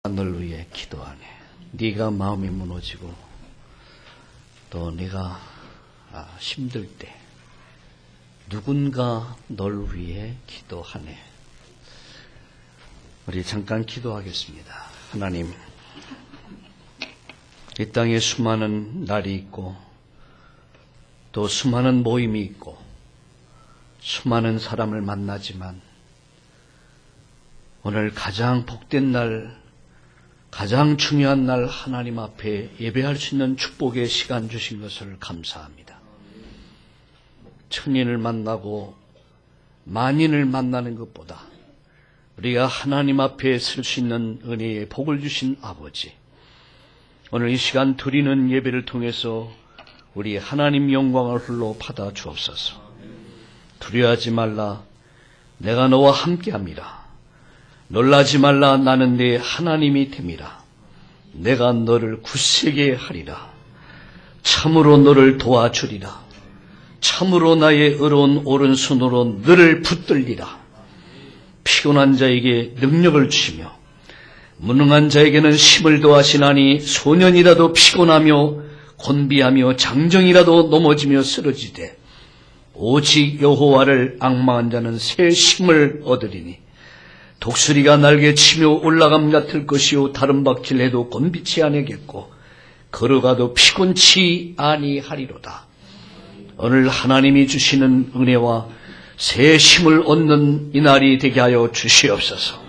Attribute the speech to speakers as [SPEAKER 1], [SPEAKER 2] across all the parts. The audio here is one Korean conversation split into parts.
[SPEAKER 1] 널 위해 기도하네. 네가 마음이 무너지고 또 네가 힘들 때 누군가 널 위해 기도하네. 우리 잠깐 기도하겠습니다. 하나님, 이 땅에 수많은 날이 있고 또 수많은 모임이 있고 수많은 사람을 만나지만 오늘 가장 복된 날, 가장 중요한 날 하나님 앞에 예배할 수 있는 축복의 시간 주신 것을 감사합니다. 천인을 만나고 만인을 만나는 것보다 우리가 하나님 앞에 설 수 있는 은혜의 복을 주신 아버지, 오늘 이 시간 드리는 예배를 통해서 우리 하나님 영광을 홀로 받아 주옵소서. 두려워하지 말라, 내가 너와 함께함이라. 놀라지 말라, 나는 네 하나님이 됨이라. 내가 너를 굳세게 하리라. 참으로 너를 도와주리라. 참으로 나의 의로운 오른손으로 너를 붙들리라. 피곤한 자에게 능력을 주시며 무능한 자에게는 힘을 더하시나니 소년이라도 피곤하며 곤비하며 장정이라도 넘어지며 쓰러지되 오직 여호와를 앙망한 자는 새 힘을 얻으리니 독수리가 날개 치며 올라감 같을 것이요 다른 박질해도 곤비치 아니겠고 걸어가도 피곤치 아니하리로다. 오늘 하나님이 주시는 은혜와 새 힘을 얻는 이 날이 되게 하여 주시옵소서.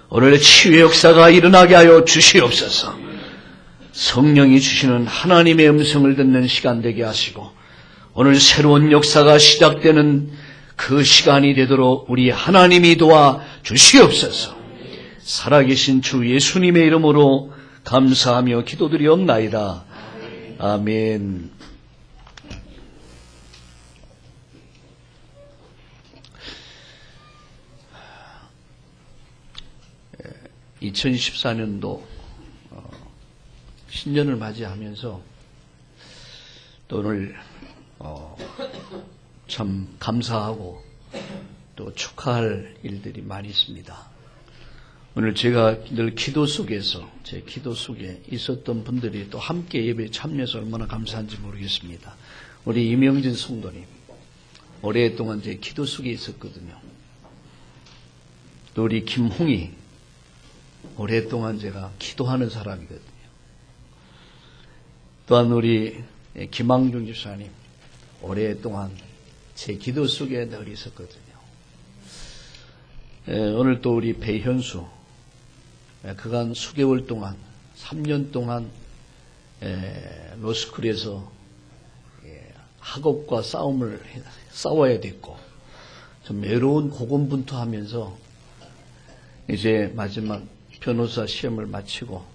[SPEAKER 1] 오늘 치유의 역사가 일어나게 하여 주시옵소서. 성령이 주시는 하나님의 음성을 듣는 시간 되게 하시고 오늘 새로운 역사가 시작되는 그 시간이 되도록 우리 하나님이 도와 주시옵소서. 살아계신 주 예수님의 이름으로 감사하며 기도드리옵나이다. 아멘. 예, 2024년도 신년을 맞이하면서 또 오늘 참 감사하고 또 축하할 일들이 많이 있습니다. 오늘 제가 늘 기도 속에서, 제 기도 속에 있었던 분들이 또 함께 예배에 참여해서 얼마나 감사한지 모르겠습니다. 우리 이명진 성도님, 오랫동안 제 기도 속에 있었거든요. 또 우리 김홍희, 오랫동안 제가 기도하는 사람이거든요. 또한 우리 김항중 집사님, 오랫동안 제 기도 속에 늘 있었거든요. 오늘 또 우리 배현수, 그간 수개월 동안, 3년 동안 로스쿨에서 학업과 싸워야 됐고 좀 외로운 고군분투하면서 이제 마지막 변호사 시험을 마치고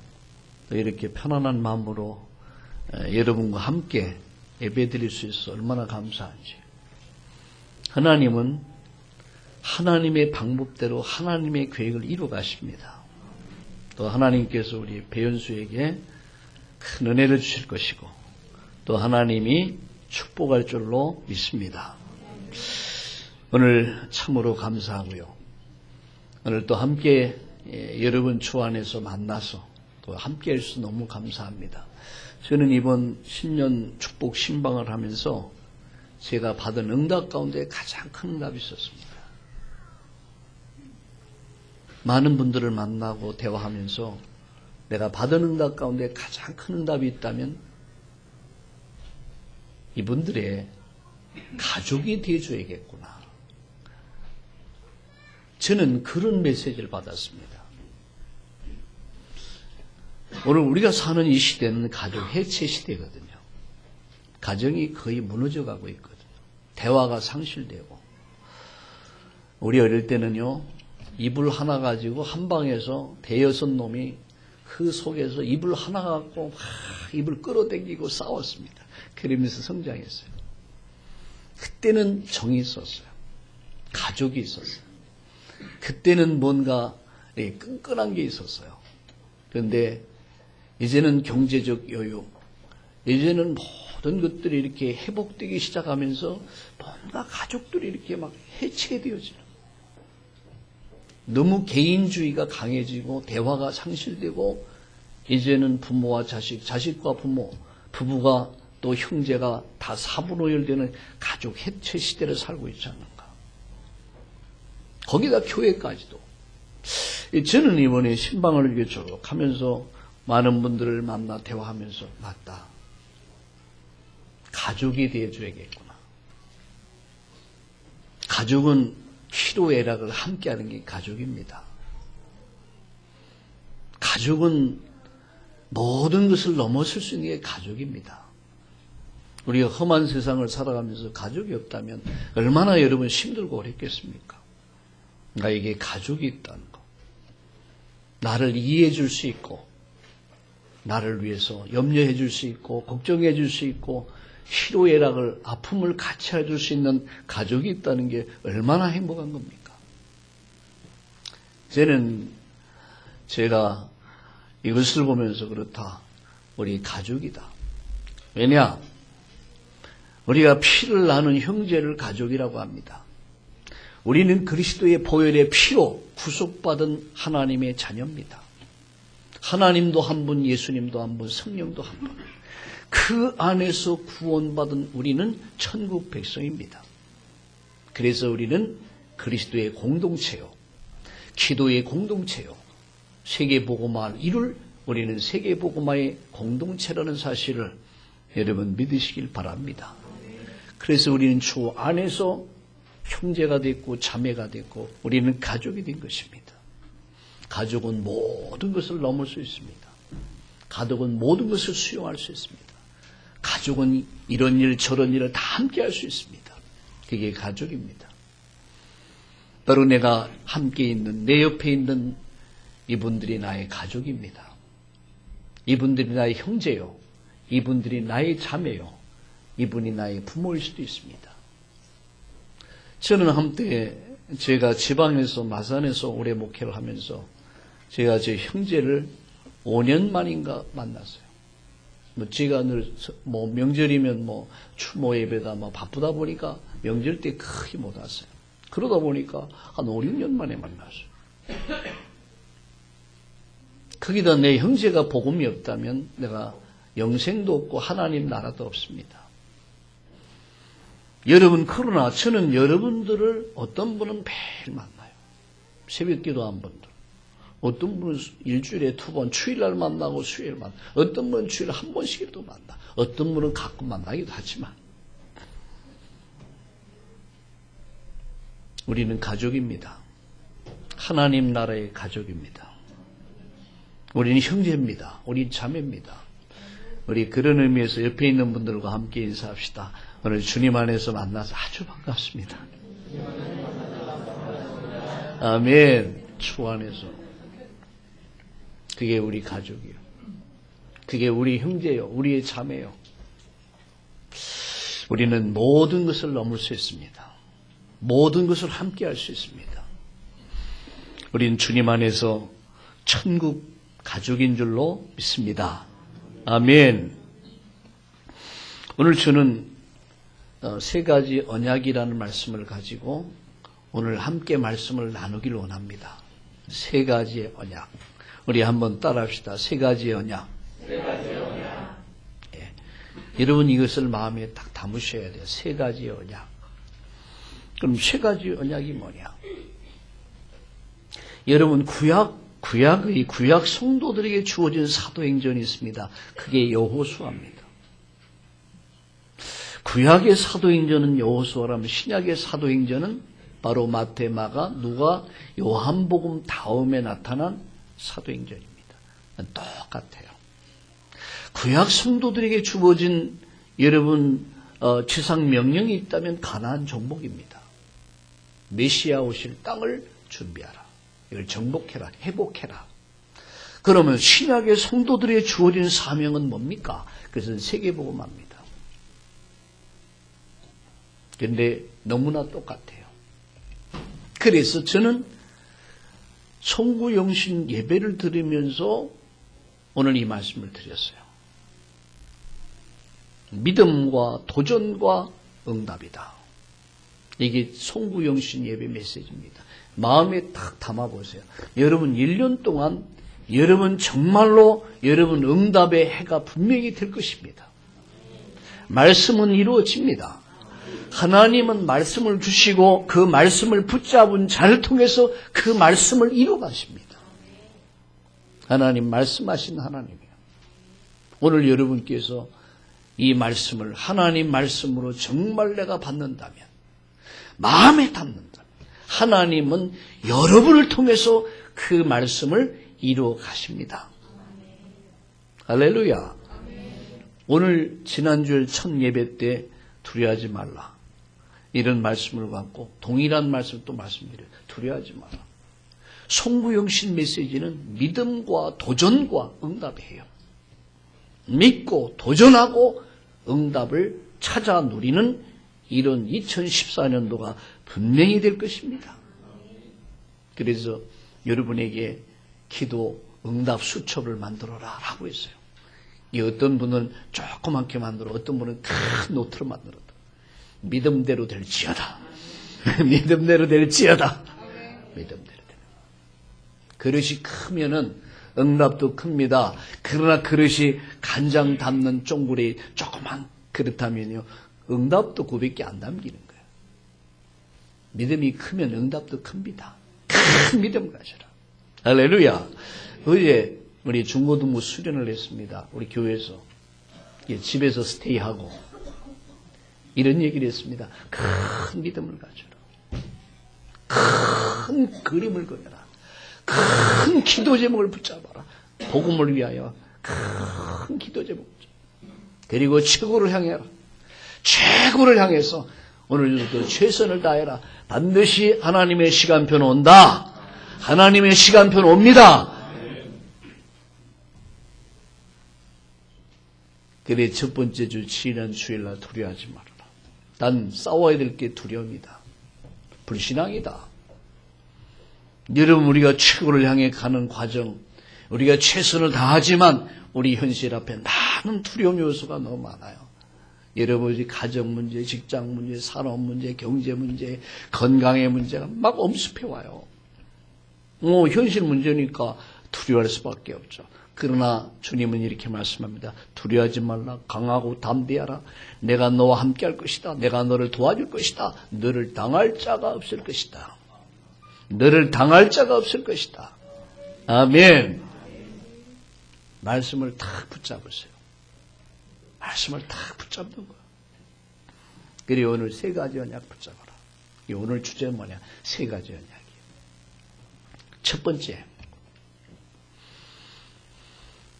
[SPEAKER 1] 또 이렇게 편안한 마음으로 여러분과 함께 예배드릴 수 있어서 얼마나 감사한지. 하나님은 하나님의 방법대로 하나님의 계획을 이루어 가십니다. 또 하나님께서 우리 배현수에게 큰 은혜를 주실 것이고 또 하나님이 축복할 줄로 믿습니다. 오늘 참으로 감사하고요. 오늘 또 함께 여러분 주 안에서 만나서 또 함께 할 수 너무 감사합니다. 저는 이번 신년 축복 신방을 하면서 제가 받은 응답 가운데 가장 큰 응답이 있었습니다. 많은 분들을 만나고 대화하면서 내가 받은 응답 가운데 가장 큰 응답이 있다면 이분들의 가족이 되어줘야겠구나. 저는 그런 메시지를 받았습니다. 오늘 우리가 사는 이 시대는 가족 해체 시대거든요. 가정이 거의 무너져가고 있거든요. 대화가 상실되고. 우리 어릴 때는요, 이불 하나 가지고 한 방에서 대여섯 놈이 그 속에서 이불 하나 갖고 막 이불 끌어당기고 싸웠습니다. 그러면서 성장했어요. 그때는 정이 있었어요. 가족이 있었어요. 그때는 뭔가 끈끈한 게 있었어요. 그런데 이제는 경제적 여유, 이제는 모든 것들이 이렇게 회복되기 시작하면서 뭔가 가족들이 이렇게 막 해체되어지는. 너무 개인주의가 강해지고 대화가 상실되고 이제는 부모와 자식, 자식과 부모, 부부가 또 형제가 다 사분오열되는 가족 해체 시대를 살고 있지 않는가. 거기다 교회까지도. 저는 이번에 신방을 이렇게 쭉 하면서 많은 분들을 만나 대화하면서 맞다. 가족이 되어줘야겠구나. 가족은 희로애락을 함께하는 게 가족입니다. 가족은 모든 것을 넘어설 수 있는 게 가족입니다. 우리가 험한 세상을 살아가면서 가족이 없다면 얼마나 여러분 힘들고 어렵겠습니까? 나에게 가족이 있다는 것. 나를 이해해 줄 수 있고 나를 위해서 염려해 줄 수 있고 걱정해 줄 수 있고 희로애락을 아픔을 같이 해줄 수 있는 가족이 있다는 게 얼마나 행복한 겁니까? 제가 이것을 보면서 그렇다. 우리 가족이다. 왜냐? 우리가 피를 나눈 형제를 가족이라고 합니다. 우리는 그리스도의 보혈의 피로 구속받은 하나님의 자녀입니다. 하나님도 한 분, 예수님도 한 분, 성령도 한 분. 그 안에서 구원받은 우리는 천국 백성입니다. 그래서 우리는 그리스도의 공동체요, 기도의 공동체요, 세계복음화를 이룰 우리는 세계복음화의 공동체라는 사실을 여러분 믿으시길 바랍니다. 그래서 우리는 주 안에서 형제가 됐고 자매가 됐고 우리는 가족이 된 것입니다. 가족은 모든 것을 넘을 수 있습니다. 가족은 모든 것을 수용할 수 있습니다. 가족은 이런 일 저런 일을 다 함께 할 수 있습니다. 그게 가족입니다. 바로 내가 함께 있는 내 옆에 있는 이분들이 나의 가족입니다. 이분들이 나의 형제요, 이분들이 나의 자매요, 이분이 나의 부모일 수도 있습니다. 저는 한때 제가 지방에서 마산에서 오래 목회를 하면서 제가 제 형제를 5년 만인가 만났어요. 제가 늘 명절이면 추모 예배다 바쁘다 보니까 명절 때 거의 못 왔어요. 그러다 보니까 한 5, 6년 만에 만났어요. 거기다 내 형제가 복음이 없다면 내가 영생도 없고 하나님 나라도 없습니다. 여러분, 그러나 저는 여러분들을 어떤 분은 매일 만나요. 새벽기도 한 번도. 어떤 분은 일주일에 2번, 주일날 만나고 수요일 만나. 어떤 분은 주일에 한 번씩이라도 만나. 어떤 분은 가끔 만나기도 하지만 우리는 가족입니다. 하나님 나라의 가족입니다. 우리는 형제입니다. 우리는 자매입니다. 우리 그런 의미에서 옆에 있는 분들과 함께 인사합시다. 오늘 주님 안에서 만나서 아주 반갑습니다. 아멘. 주 안에서. 그게 우리 가족이요. 그게 우리 형제요. 우리의 자매요. 우리는 모든 것을 넘을 수 있습니다. 모든 것을 함께 할 수 있습니다. 우리는 주님 안에서 천국 가족인 줄로 믿습니다. 아멘. 오늘 저는 3가지 언약이라는 말씀을 가지고 오늘 함께 말씀을 나누기를 원합니다. 3가지의 언약. 우리 한번 따라합시다. 3가지의 언약. 예. 여러분 이것을 마음에 딱 담으셔야 돼요. 3가지의 언약. 그럼 3가지 언약이 뭐냐? 여러분 구약의 구약 성도들에게 주어진 사도행전이 있습니다. 그게 여호수아입니다. 구약의 사도행전은 여호수아라면 신약의 사도행전은 바로 마태, 마가, 누가, 요한복음 다음에 나타난 사도행전입니다. 똑같아요. 구약 성도들에게 주어진 여러분 지상 명령이 있다면 가나안 정복입니다. 메시아 오실 땅을 준비하라. 이걸 정복해라. 회복해라. 그러면 신약의 성도들에게 주어진 사명은 뭡니까? 그것은 세계복음화입니다. 그런데 너무나 똑같아요. 그래서 저는 송구영신 예배를 드리면서 오늘 이 말씀을 드렸어요. 믿음과 도전과 응답이다. 이게 송구영신 예배 메시지입니다. 마음에 딱 담아보세요. 여러분 1년 동안 여러분 정말로 여러분 응답의 해가 분명히 될 것입니다. 말씀은 이루어집니다. 하나님은 말씀을 주시고 그 말씀을 붙잡은 자를 통해서 그 말씀을 이루어가십니다. 하나님 말씀하신 하나님이에요. 오늘 여러분께서 이 말씀을 하나님 말씀으로 정말 내가 받는다면, 마음에 담는다면 하나님은 여러분을 통해서 그 말씀을 이루어 가십니다. 할렐루야. 오늘 지난주일 첫 예배 때 두려워하지 말라, 이런 말씀을 갖고 동일한 말씀을 또 말씀드려요. 두려워하지 마라. 송구영신 메시지는 믿음과 도전과 응답이에요. 믿고 도전하고 응답을 찾아 누리는 이런 2014년도가 분명히 될 것입니다. 그래서 여러분에게 기도 응답 수첩을 만들어라 하고 있어요. 이 어떤 분은 조그맣게 만들어, 어떤 분은 큰 노트로 만들었다. 믿음대로 될지어다. 믿음대로 될지어다. 믿음대로 되는. 그릇이 크면은 응답도 큽니다. 그러나 그릇이 간장 담는 쫑구리 조그만 그릇하면요, 응답도 그밖에 안 담기는 거예요. 믿음이 크면 응답도 큽니다. 큰 믿음 가져라. 할렐루야. 어제 우리 중고등부 수련을 했습니다. 우리 교회에서. 집에서 스테이하고 이런 얘기를 했습니다. 큰 믿음을 가져라. 큰 그림을 그려라. 큰 기도 제목을 붙잡아라. 복음을 위하여 큰 기도 제목 붙잡아라. 그리고 최고를 향해라. 최고를 향해서 오늘도 최선을 다해라. 반드시 하나님의 시간표는 온다. 하나님의 시간표는 옵니다. 그래, 첫 번째 주 지난 주일날 두려워하지 말아라. 난 싸워야 될 게 두려움이다. 불신앙이다. 여러분, 우리가 최고를 향해 가는 과정, 우리가 최선을 다하지만 우리 현실 앞에 많은 두려움 요소가 너무 많아요. 여러분이 가정 문제, 직장 문제, 산업 문제, 경제 문제, 건강의 문제가 막 엄습해 와요. 현실 문제니까 두려워할 수밖에 없죠. 그러나 주님은 이렇게 말씀합니다. 두려워하지 말라. 강하고 담대하라. 내가 너와 함께 할 것이다. 내가 너를 도와줄 것이다. 너를 당할 자가 없을 것이다. 너를 당할 자가 없을 것이다. 아멘. 말씀을 탁 붙잡으세요. 말씀을 탁 붙잡는 거야. 그리고 오늘 세 가지 언약 붙잡아라. 오늘 주제는 뭐냐? 세 가지 언약이에요. 첫 번째,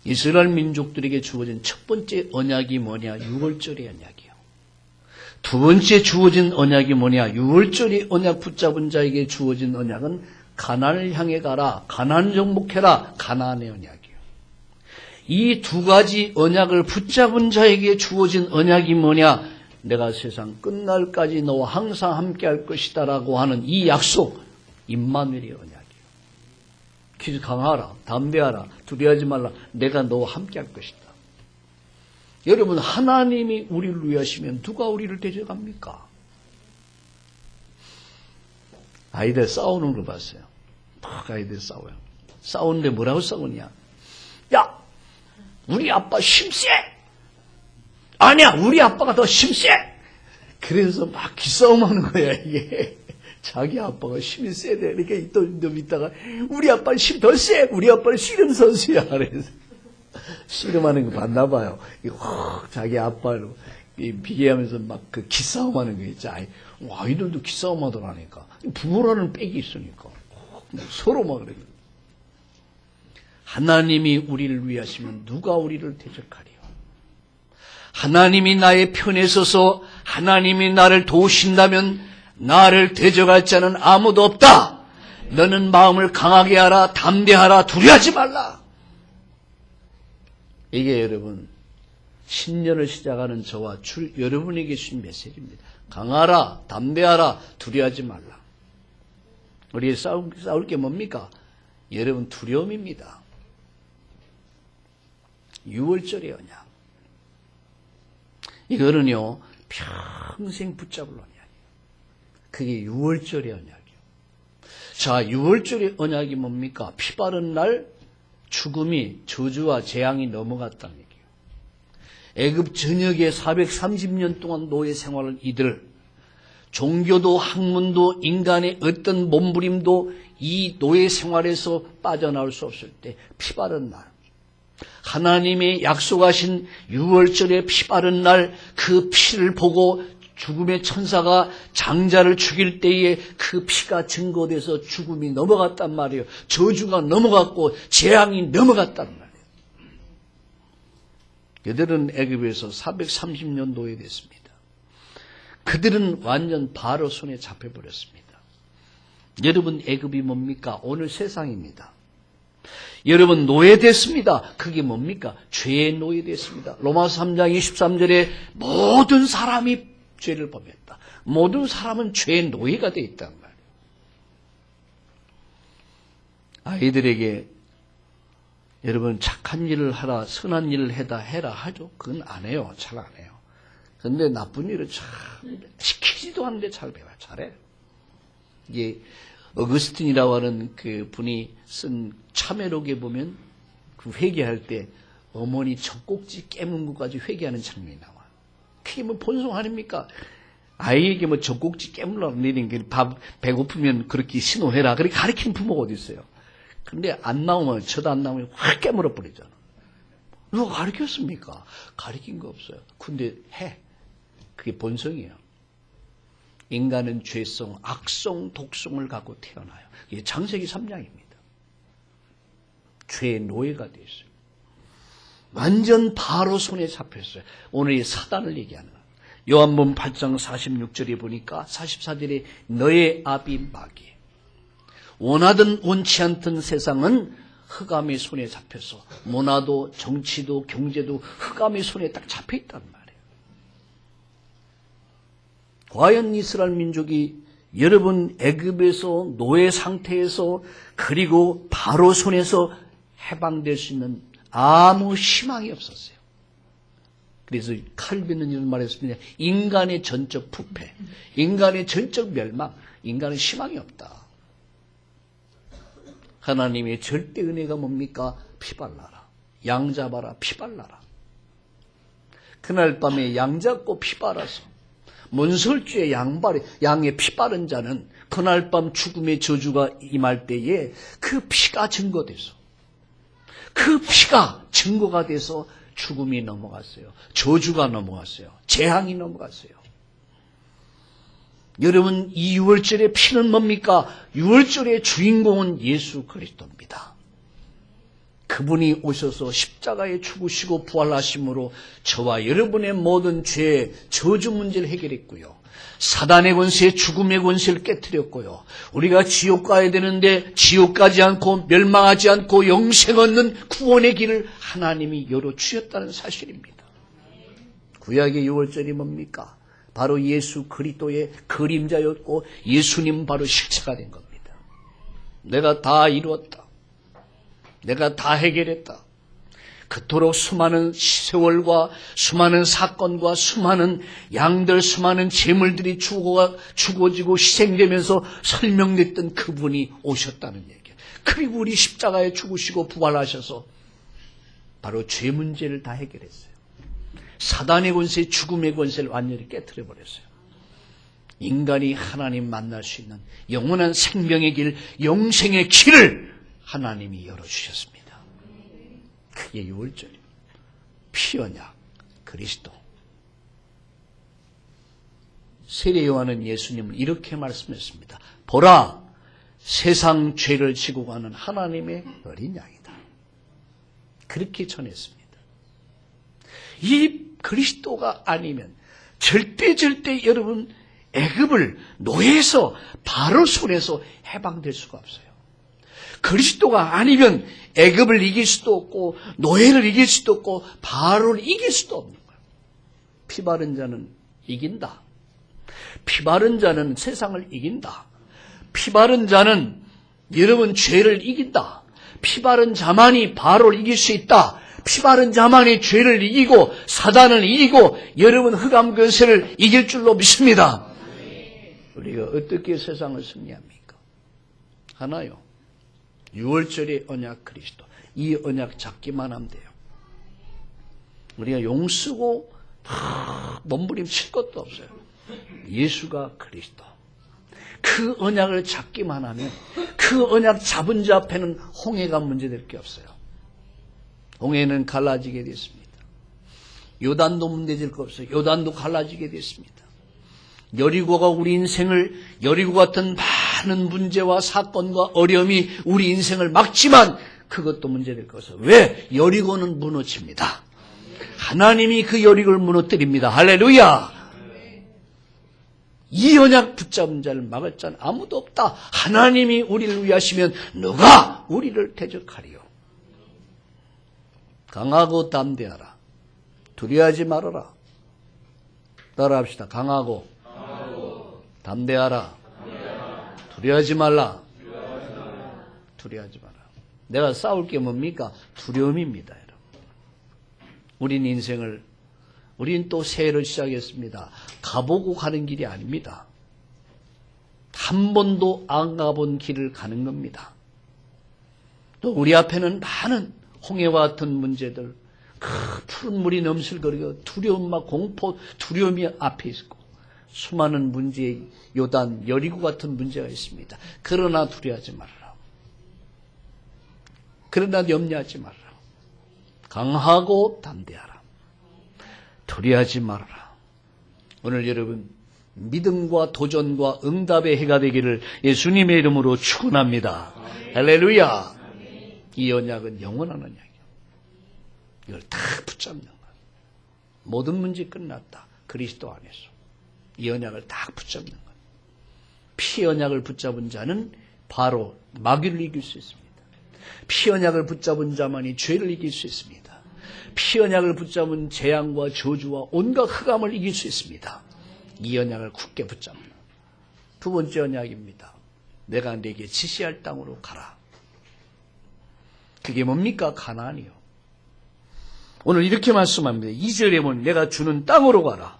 [SPEAKER 1] 이스라엘 민족들에게 주어진 첫 번째 언약이 뭐냐? 6월절의 언약이요. 두 번째 주어진 언약이 뭐냐? 6월절의 언약 붙잡은 자에게 주어진 언약은 가나안을 향해 가라, 가나안 정복해라, 가나안의 언약이요. 이 두 가지 언약을 붙잡은 자에게 주어진 언약이 뭐냐? 내가 세상 끝날까지 너와 항상 함께 할 것이다 라고 하는 이 약속, 임마누엘의 언약이요. 강하라, 담대하라, 두려워하지 말라, 내가 너와 함께 할 것이다. 여러분, 하나님이 우리를 위하시면 누가 우리를 대적합니까? 아이들 싸우는 걸 봤어요. 막 아이들 싸워요. 싸우는데 뭐라고 싸우냐? 야, 우리 아빠 힘세! 아니야, 우리 아빠가 더 힘세! 그래서 막 기싸움하는 거야, 이게. 자기 아빠가 힘이 세대. 이렇게 좀 있다가, 우리 아빠는 힘 더 세! 우리 아빠는 씨름 선수야. 그래서. 씨름하는 거 봤나 봐요. 자기 아빠를 비교하면서 막 그 기싸움하는 거 있지. 아이들도 기싸움 하더라니까. 부모라는 빽이 있으니까. 서로 막 그래요. 하나님이 우리를 위하시면 누가 우리를 대적하리요? 하나님이 나의 편에 서서 하나님이 나를 도우신다면 나를 대적할 자는 아무도 없다. 너는 마음을 강하게 하라, 담대하라, 두려워하지 말라. 이게 여러분, 신년을 시작하는 저와 여러분에게 주신 메시지입니다. 강하라, 담대하라, 두려워하지 말라. 우리 싸울 게 뭡니까? 여러분, 두려움입니다. 6월절의 언약. 이거는요, 평생 붙잡을 언약이에요. 그게 6월절의 언약이에요. 자, 6월절의 언약이 뭡니까? 피 바른 날 죽음이 저주와 재앙이 넘어갔다는 얘기예요. 애굽 전역에 430년 동안 노예 생활을 이들 종교도 학문도 인간의 어떤 몸부림도 이 노예 생활에서 빠져나올 수 없을 때 피 바른 날 하나님의 약속하신 6월절의 피 바른 날 그 피를 보고 죽음의 천사가 장자를 죽일 때에 그 피가 증거돼서 죽음이 넘어갔단 말이에요. 저주가 넘어갔고 재앙이 넘어갔단 말이에요. 그들은 애굽에서 430년 노예됐습니다. 그들은 완전 바로 손에 잡혀버렸습니다. 여러분, 애굽이 뭡니까? 오늘 세상입니다. 여러분, 노예됐습니다. 그게 뭡니까? 죄의 노예됐습니다. 로마서 3장 23절에 모든 사람이 죄를 범했다. 모든 사람은 죄의 노예가 되어 있단 말이에요. 아이들에게 여러분 착한 일을 하라, 선한 일을 해라 하죠. 그건 안 해요. 잘 안 해요. 그런데 나쁜 일을 참 시키지도 않는데 잘 배워요. 잘해요. 이게 어거스틴이라고 하는 그 분이 쓴 참회록에 보면 그 회개할 때 어머니 젖꼭지 깨문 것까지 회개하는 장면이 나와요. 그게 뭐 본성 아닙니까? 아이에게 뭐 젖꼭지 깨물라고 내린 게 밥 배고프면 그렇게 신호해라. 그렇게 가르치는 부모가 어디 있어요? 근데 안 나오면, 저도 안 나오면 확 깨물어 버리잖아. 누가 가르쳤습니까? 가르친 거 없어요. 근데 해. 그게 본성이에요. 인간은 죄성, 악성, 독성을 갖고 태어나요. 이게 창세기 3장입니다. 죄의 노예가 되어 있어요. 완전 바로 손에 잡혔어요. 오늘 이 사단을 얘기하는 거예요. 요한복음 8장 46절에 보니까 44절에 너의 아비 마귀. 원하든 원치 않던 세상은 흑암의 손에 잡혀서 문화도 정치도 경제도 흑암의 손에 딱 잡혀있단 말이에요. 과연 이스라엘 민족이 여러분 애굽에서 노예 상태에서 그리고 바로 손에서 해방될 수 있는 아무 희망이 없었어요. 그래서 칼빈은 이런 말을 했습니다. 인간의 전적 부패, 인간의 전적 멸망, 인간은 희망이 없다. 하나님의 절대 은혜가 뭡니까? 피 발라라. 양 잡아라. 피 발라라. 그날 밤에 양 잡고 피 발라서 문설주에 양의 피 바른 자는 그날 밤 죽음의 저주가 임할 때에 그 피가 증거돼서 그 피가 증거가 돼서 죽음이 넘어갔어요. 저주가 넘어갔어요. 재앙이 넘어갔어요. 여러분, 이 6월절의 피는 뭡니까? 6월절의 주인공은 예수 그리스도입니다. 그분이 오셔서 십자가에 죽으시고 부활하심으로 저와 여러분의 모든 죄, 저주 문제를 해결했고요. 사단의 권세, 죽음의 권세를 깨뜨렸고요. 우리가 지옥 가야 되는데 지옥 가지 않고 멸망하지 않고 영생 얻는 구원의 길을 하나님이 열어주셨다는 사실입니다. 구약의 6월절이 뭡니까? 바로 예수 그리스도의 그림자였고 예수님 바로 실체가 된 겁니다. 내가 다 이루었다. 내가 다 해결했다. 그토록 수많은 세월과 수많은 사건과 수많은 양들, 수많은 재물들이 죽어지고 희생되면서 설명됐던 그분이 오셨다는 얘기예요. 그리고 우리 십자가에 죽으시고 부활하셔서 바로 죄 문제를 다 해결했어요. 사단의 권세, 죽음의 권세를 완전히 깨트려버렸어요. 인간이 하나님 만날 수 있는 영원한 생명의 길, 영생의 길을 하나님이 열어주셨습니다. 그게 6월절이에요. 피언약, 그리스도. 세례 요한은 예수님을 이렇게 말씀했습니다. 보라, 세상 죄를 지고 가는 하나님의 어린 양이다. 그렇게 전했습니다. 이 그리스도가 아니면 절대 여러분 애굽을 노예에서 바로 손에서 해방될 수가 없어요. 그리스도가 아니면 애굽을 이길 수도 없고 노예를 이길 수도 없고 바로를 이길 수도 없는 거예요. 피 바른 자는 이긴다. 피 바른 자는 세상을 이긴다. 피 바른 자는 여러분 죄를 이긴다. 피 바른 자만이 바로를 이길 수 있다. 피 바른 자만이 죄를 이기고 사단을 이기고 여러분 흑암 권세를 이길 줄로 믿습니다. 우리가 어떻게 세상을 승리합니까? 하나요. 6월절의 언약 그리스도. 이 언약 잡기만 하면 돼요. 우리가 용 쓰고 몸부림칠 것도 없어요. 예수가 그리스도. 그 언약을 잡기만 하면 그 언약 잡은 자 앞에는 홍해가 문제될 게 없어요. 홍해는 갈라지게 됐습니다. 요단도 문제될 거 없어요. 요단도 갈라지게 됐습니다. 여리고가 우리 인생을, 여리고 같은 많은 문제와 사건과 어려움이 우리 인생을 막지만 그것도 문제될 거 없어요. 왜? 여리고는 무너집니다. 하나님이 그 여리고를 무너뜨립니다. 할렐루야! 이 언약 붙잡은 자를 막을 자는 아무도 없다. 하나님이 우리를 위하시면 누가 우리를 대적하리요. 강하고 담대하라. 두려워하지 말아라. 따라합시다. 강하고 담대하라. 두려워하지 말라. 두려워하지 마라. 내가 싸울 게 뭡니까? 두려움입니다. 여러분. 우린 또 새해를 시작했습니다. 가보고 가는 길이 아닙니다. 한 번도 안 가본 길을 가는 겁니다. 또 우리 앞에는 많은 홍해와 같은 문제들, 푸른 물이 넘실거리고 두려움과 공포, 두려움이 앞에 있고 수많은 문제의 요단, 여리고 같은 문제가 있습니다. 그러나 두려워하지 말아라. 그러나 염려하지 말아라. 강하고 담대하라. 두려워하지 말아라. 오늘 여러분 믿음과 도전과 응답의 해가 되기를 예수님의 이름으로 축원합니다. 할렐루야. 이 언약은 영원한 언약이에요. 이걸 다 붙잡는 거예요. 모든 문제 끝났다. 그리스도 안에서. 이 언약을 딱 붙잡는 거예요. 피 언약을 붙잡은 자는 바로 마귀를 이길 수 있습니다. 피 언약을 붙잡은 자만이 죄를 이길 수 있습니다. 피 언약을 붙잡은 재앙과 저주와 온갖 흑암을 이길 수 있습니다. 이 언약을 굳게 붙잡는. 두 번째 언약입니다. 내가 네게 지시할 땅으로 가라. 그게 뭡니까? 가나안이요. 오늘 이렇게 말씀합니다. 2절에 보면 내가 주는 땅으로 가라.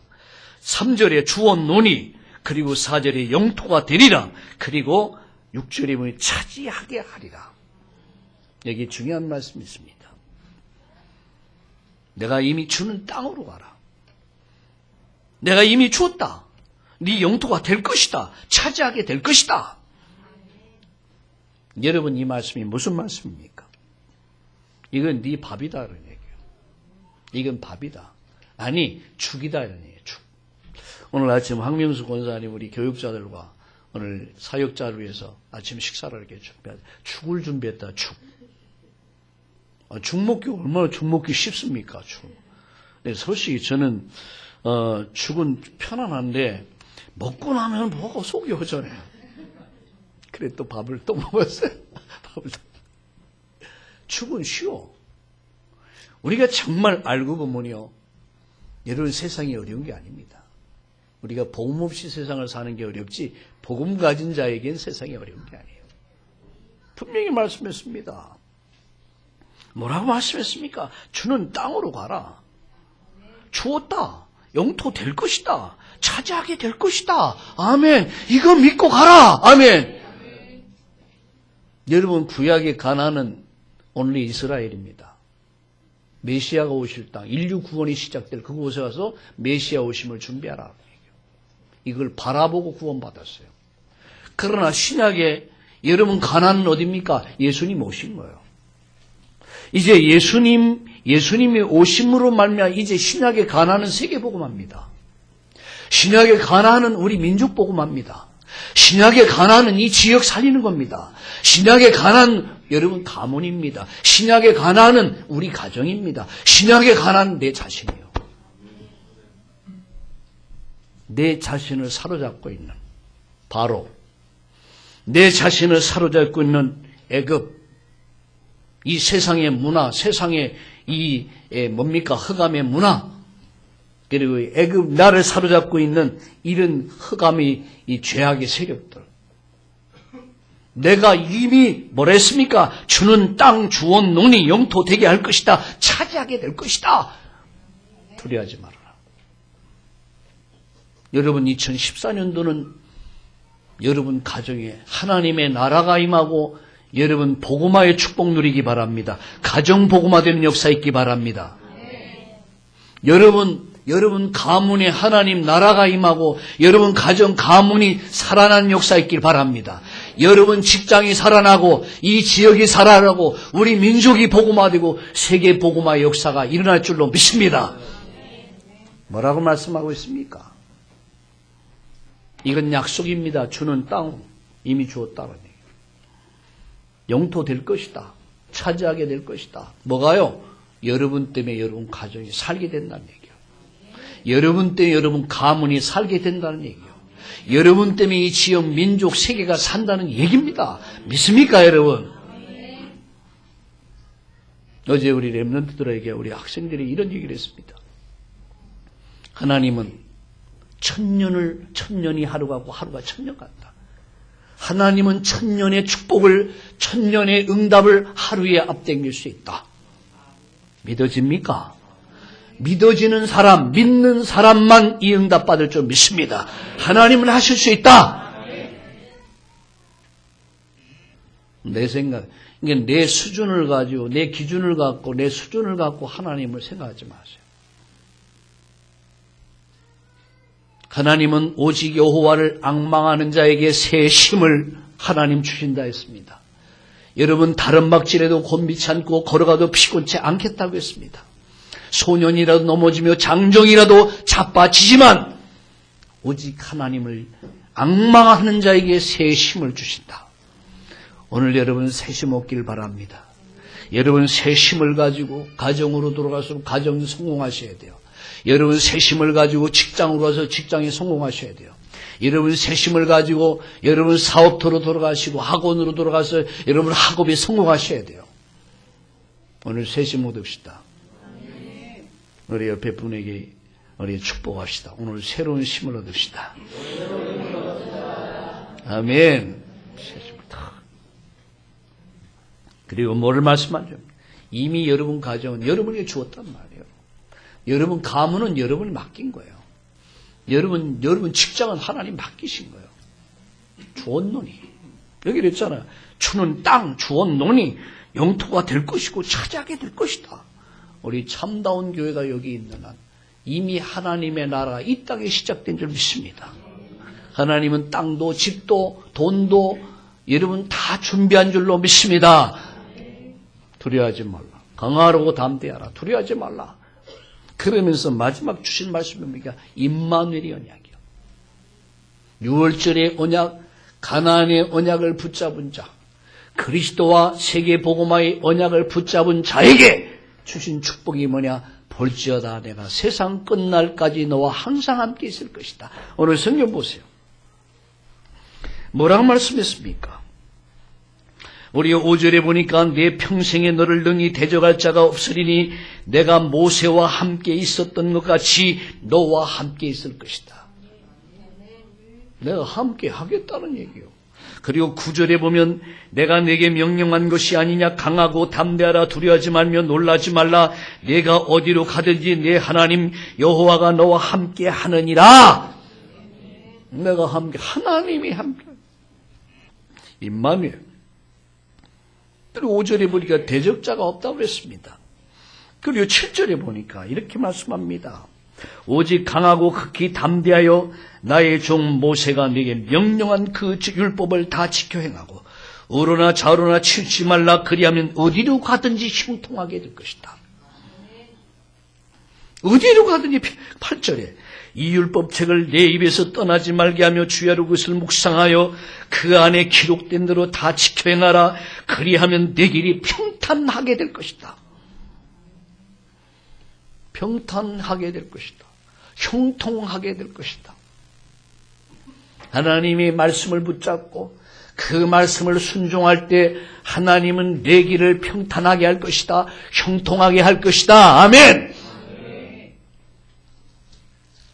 [SPEAKER 1] 3절에 주었노니 그리고 4절에 영토가 되리라. 그리고 6절에 보면 차지하게 하리라. 여기 중요한 말씀이 있습니다. 내가 이미 주는 땅으로 가라. 내가 이미 주었다. 네 영토가 될 것이다. 차지하게 될 것이다. 여러분 이 말씀이 무슨 말씀입니까? 이건 네 밥이다 이런 얘기예요. 이건 밥이다. 아니 죽이다 이런 얘기예요. 죽. 오늘 아침 황명수 권사님 우리 교육자들과 오늘 사역자를 위해서 아침 식사를 이렇게 준비하자. 죽을 준비했다. 죽. 죽 먹기 얼마나 죽 먹기 쉽습니까? 죽. 네, 솔직히 저는 죽은 편안한데 먹고 나면 뭐가 속이 허전해요. 그래 또 밥을 또 먹었어요. 밥을 또. 죽은 쉬워. 우리가 정말 알고 보면요. 여러분 세상이 어려운 게 아닙니다. 우리가 복음 없이 세상을 사는 게 어렵지 복음 가진 자에겐 세상이 어려운 게 아니에요. 분명히 말씀했습니다. 뭐라고 말씀했습니까? 주는 땅으로 가라. 주었다. 영토 될 것이다. 차지하게 될 것이다. 아멘. 이거 믿고 가라. 아멘. 여러분 구약의 가나안은 오늘 이스라엘입니다. 메시아가 오실 땅, 인류 구원이 시작될 그곳에 가서 메시아 오심을 준비하라. 이걸 바라보고 구원받았어요. 그러나 신약에 여러분 가나안은 어디입니까? 예수님 오신 거예요. 이제 예수님이 오심으로 말미암아 이제 신약의 가나안은 세계복음합니다. 신약의 가나안은 우리 민족 복음합니다. 신약의 가나안은 이 지역 살리는 겁니다. 신약의 가나안은 여러분 가문입니다. 신약의 가나안은 우리 가정입니다. 신약의 가나안은 내 자신이에요. 내 자신을 사로잡고 있는 바로 내 자신을 사로잡고 있는 애굽 이 세상의 문화, 세상의 이 뭡니까 흑암의 문화 그리고 애굽 나를 사로잡고 있는 이런 흑암의 이 죄악의 세력들 내가 이미 뭐라 했습니까? 주는 땅 주었노니 영토 되게 할 것이다. 차지하게 될 것이다. 두려워하지 말아라. 여러분 2014년도는 여러분 가정에 하나님의 나라가 임하고 여러분 복음화의 축복 누리기 바랍니다. 가정 복음화되는 역사 있기 바랍니다. 여러분 가문에 하나님 나라가 임하고 여러분 가정 가문이 살아나는 역사 있길 바랍니다. 여러분 직장이 살아나고 이 지역이 살아나고 우리 민족이 복음화되고 세계 복음화의 역사가 일어날 줄로 믿습니다. 뭐라고 말씀하고 있습니까? 이건 약속입니다. 주는 땅 이미 주었다는 얘기예요. 영토 될 것이다. 차지하게 될 것이다. 뭐가요? 여러분 때문에 여러분 가정이 살게 된다는 얘기예요. 여러분 때문에 여러분 가문이 살게 된다는 얘기예요. 여러분 때문에 이 지역, 민족, 세계가 산다는 얘기입니다. 믿습니까, 여러분? 어제 우리 렘넌트들에게 우리 학생들이 이런 얘기를 했습니다. 하나님은 천년이 하루 같고 하루가 천년 같다. 하나님은 천년의 축복을, 천년의 응답을 하루에 앞당길 수 있다. 믿어집니까? 믿어지는 사람, 믿는 사람만 이 응답 받을 줄 믿습니다. 하나님은 하실 수 있다. 내 생각, 이게 내 수준을 가지고, 내 기준을 갖고, 내 수준을 갖고 하나님을 생각하지 마세요. 하나님은 오직 여호와를 앙망하는 자에게 새 힘을 하나님 주신다 했습니다. 여러분 다른 막질에도 곤비치 않고 걸어가도 피곤치 않겠다고 했습니다. 소년이라도 넘어지며 장정이라도 자빠지지만 오직 하나님을 앙망하는 자에게 새 힘을 주신다. 오늘 여러분 새 힘 얻기를 바랍니다. 여러분 새 힘을 가지고 가정으로 돌아가서 가정 성공하셔야 돼요. 여러분 새 힘을 가지고 직장으로 와서 직장에 성공하셔야 돼요. 여러분 새 힘을 가지고 여러분 사업터로 돌아가시고 학원으로 돌아가서 여러분 학업에 성공하셔야 돼요. 오늘 새 힘 얻읍시다. 우리 옆에 분에게 우리 축복합시다. 오늘 새로운 힘을 얻읍시다. 아멘. 그리고 뭐를 말씀하죠? 이미 여러분 가정은 여러분에게 주었단 말이에요. 여러분 가문은 여러분이 맡긴 거예요. 여러분 직장은 하나님 맡기신 거예요. 주었노니. 여기 그랬잖아요. 주는 땅, 주었노니 영토가 될 것이고 차지하게 될 것이다. 우리 참다운 교회가 여기 있는 한 이미 하나님의 나라가 이 땅에 시작된 줄 믿습니다. 하나님은 땅도 집도 돈도 여러분 다 준비한 줄로 믿습니다. 두려워하지 말라. 강하고 담대하라. 두려워하지 말라. 그러면서 마지막 주신 말씀이 뭡니까? 임마누엘의 언약이요. 6월절의 언약, 가나안의 언약을 붙잡은 자, 그리스도와 세계 복음화의 언약을 붙잡은 자에게 주신 축복이 뭐냐? 볼지어다 내가 세상 끝날까지 너와 항상 함께 있을 것이다. 오늘 성경 보세요. 뭐라고 말씀했습니까? 우리 5절에 보니까 내 평생에 너를 능히 대적할 자가 없으리니 내가 모세와 함께 있었던 것 같이 너와 함께 있을 것이다. 내가 함께 하겠다는 얘기요. 그리고 9절에 보면 내가 내게 명령한 것이 아니냐 강하고 담대하라 두려워하지 말며 놀라지 말라 내가 어디로 가든지 내 하나님 여호와가 너와 함께 하느니라. 내가 함께 하나님이 함께 임마누엘. 그리고 5절에 보니까 대적자가 없다고 그랬습니다. 그리고 7절에 보니까 이렇게 말씀합니다. 오직 강하고 극히 담대하여 나의 종 모세가 네게 명령한 그 율법을 다 지켜 행하고 우로나 좌로나 치우치 말라 그리하면 어디로 가든지 형통하게 될 것이다. 어디로 가든지 8절에 이 율법책을 내 입에서 떠나지 말게 하며 주야로 그것을 묵상하여 그 안에 기록된 대로 다 지켜 행하라. 그리하면 내 길이 평탄하게 될 것이다. 평탄하게 될 것이다. 형통하게 될 것이다. 하나님의 말씀을 붙잡고 그 말씀을 순종할 때 하나님은 내 길을 평탄하게 할 것이다. 형통하게 할 것이다. 아멘.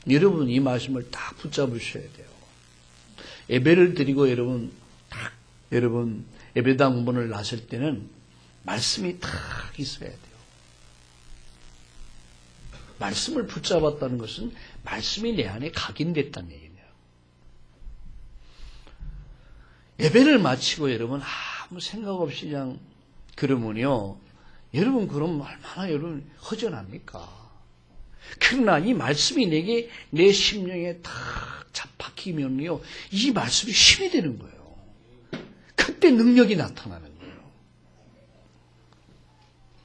[SPEAKER 1] 여러분 이 말씀을 딱 붙잡으셔야 돼요. 예배를 드리고 여러분 예배당 문을 나설 때는 말씀이 딱 있어야 돼요. 말씀을 붙잡았다는 것은 말씀이 내 안에 각인됐다는 얘기예요. 예배를 마치고 여러분 아무 생각 없이 그냥 그러면요, 여러분 그럼 얼마나 여러분 허전합니까? 그러나 이 말씀이 내게 내 심령에 탁 박히면요, 이 말씀이 힘이 되는 거예요. 그때 능력이 나타나는 거예요.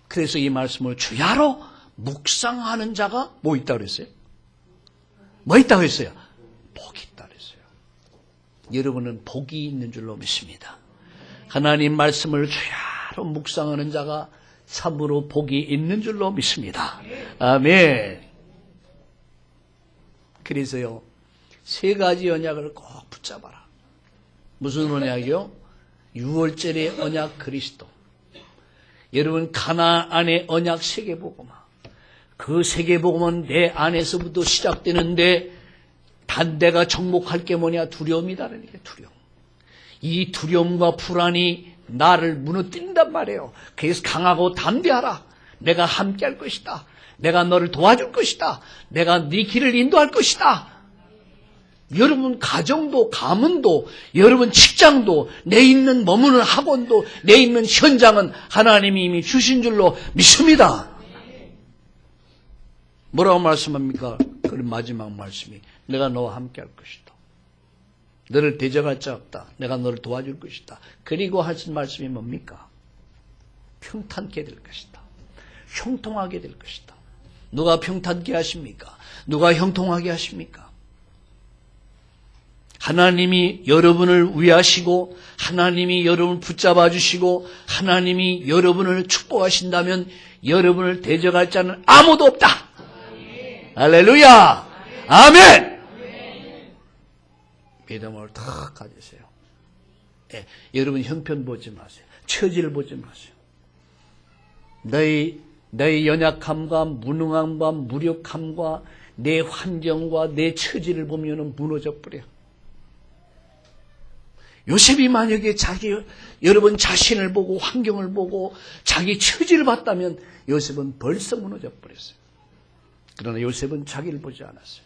[SPEAKER 1] 그래서 이 말씀을 주야로 묵상하는 자가 뭐 있다고 그랬어요? 뭐 있다고 했어요? 복이 있다고 그랬어요. 여러분은 복이 있는 줄로 믿습니다. 하나님 말씀을 주야로 묵상하는 자가 참으로 복이 있는 줄로 믿습니다. 아멘. 그래서요, 세 가지 언약을 꼭 붙잡아라. 무슨 언약이요? 유월절의 언약 그리스도. 여러분 가나안의 언약 세계복음화. 그 세계복음은 내 안에서부터 시작되는데 반대가 정복할 게 뭐냐? 두려움이다라는 게 두려움. 이 두려움과 불안이 나를 무너뜨린단 말이에요. 그래서 강하고 담대하라. 내가 함께할 것이다. 내가 너를 도와줄 것이다. 내가 네 길을 인도할 것이다. 여러분 가정도 가문도 여러분 직장도 내 있는 머무는 학원도 내 있는 현장은 하나님이 이미 주신 줄로 믿습니다. 뭐라고 말씀합니까? 그 마지막 말씀이 내가 너와 함께 할 것이다. 너를 대적할 자 없다. 내가 너를 도와줄 것이다. 그리고 하신 말씀이 뭡니까? 평탄케 될 것이다. 형통하게 될 것이다. 누가 평탄케 하십니까? 누가 형통하게 하십니까? 하나님이 여러분을 위하시고 하나님이 여러분을 붙잡아 주시고 하나님이 여러분을 축복하신다면 여러분을 대적할 자는 아무도 없다. 할렐루야. 아멘. 믿음을 탁 가지세요. 예, 여러분 형편 보지 마세요. 처지를 보지 마세요. 너의 연약함과 무능함과 무력함과 내 환경과 내 처지를 보면 무너져 버려. 요셉이 만약에 여러분 자신을 보고 환경을 보고 자기 처지를 봤다면 요셉은 벌써 무너져 버렸어요. 그러나 요셉은 자기를 보지 않았어요.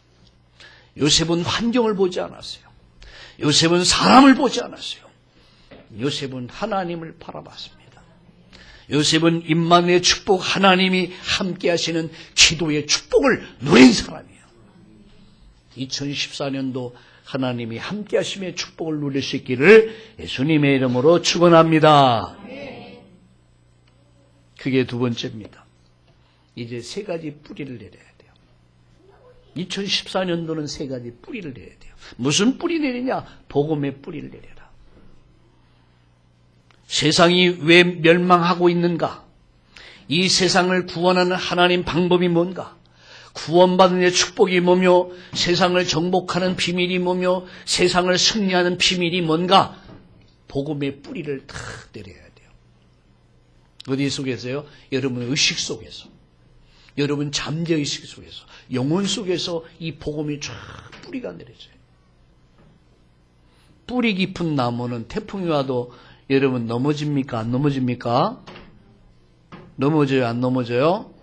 [SPEAKER 1] 요셉은 환경을 보지 않았어요. 요셉은 사람을 보지 않았어요. 요셉은 하나님을 바라봤습니다. 요셉은 임마누엘의 축복, 하나님이 함께 하시는 기도의 축복을 누린 사람이에요. 2014년도 하나님이 함께 하심의 축복을 누릴 수 있기를 예수님의 이름으로 축원합니다. 그게 두 번째입니다. 이제 세 가지 뿌리를 내려야 돼요. 2014년도는 세 가지 뿌리를 내야 돼요. 무슨 뿌리 내리냐? 복음의 뿌리를 내려라. 세상이 왜 멸망하고 있는가? 이 세상을 구원하는 하나님 방법이 뭔가? 구원받은 의 축복이 뭐며 세상을 정복하는 비밀이 뭐며 세상을 승리하는 비밀이 뭔가? 복음의 뿌리를 탁 내려야 돼요. 어디 속에서요? 여러분 의식 속에서, 여러분 잠재의식 속에서, 영혼 속에서 이 복음이 쫙 뿌리가 내려져요. 뿌리 깊은 나무는 태풍이 와도 여러분 넘어집니까? 안 넘어집니까? 넘어져요? 안 넘어져요?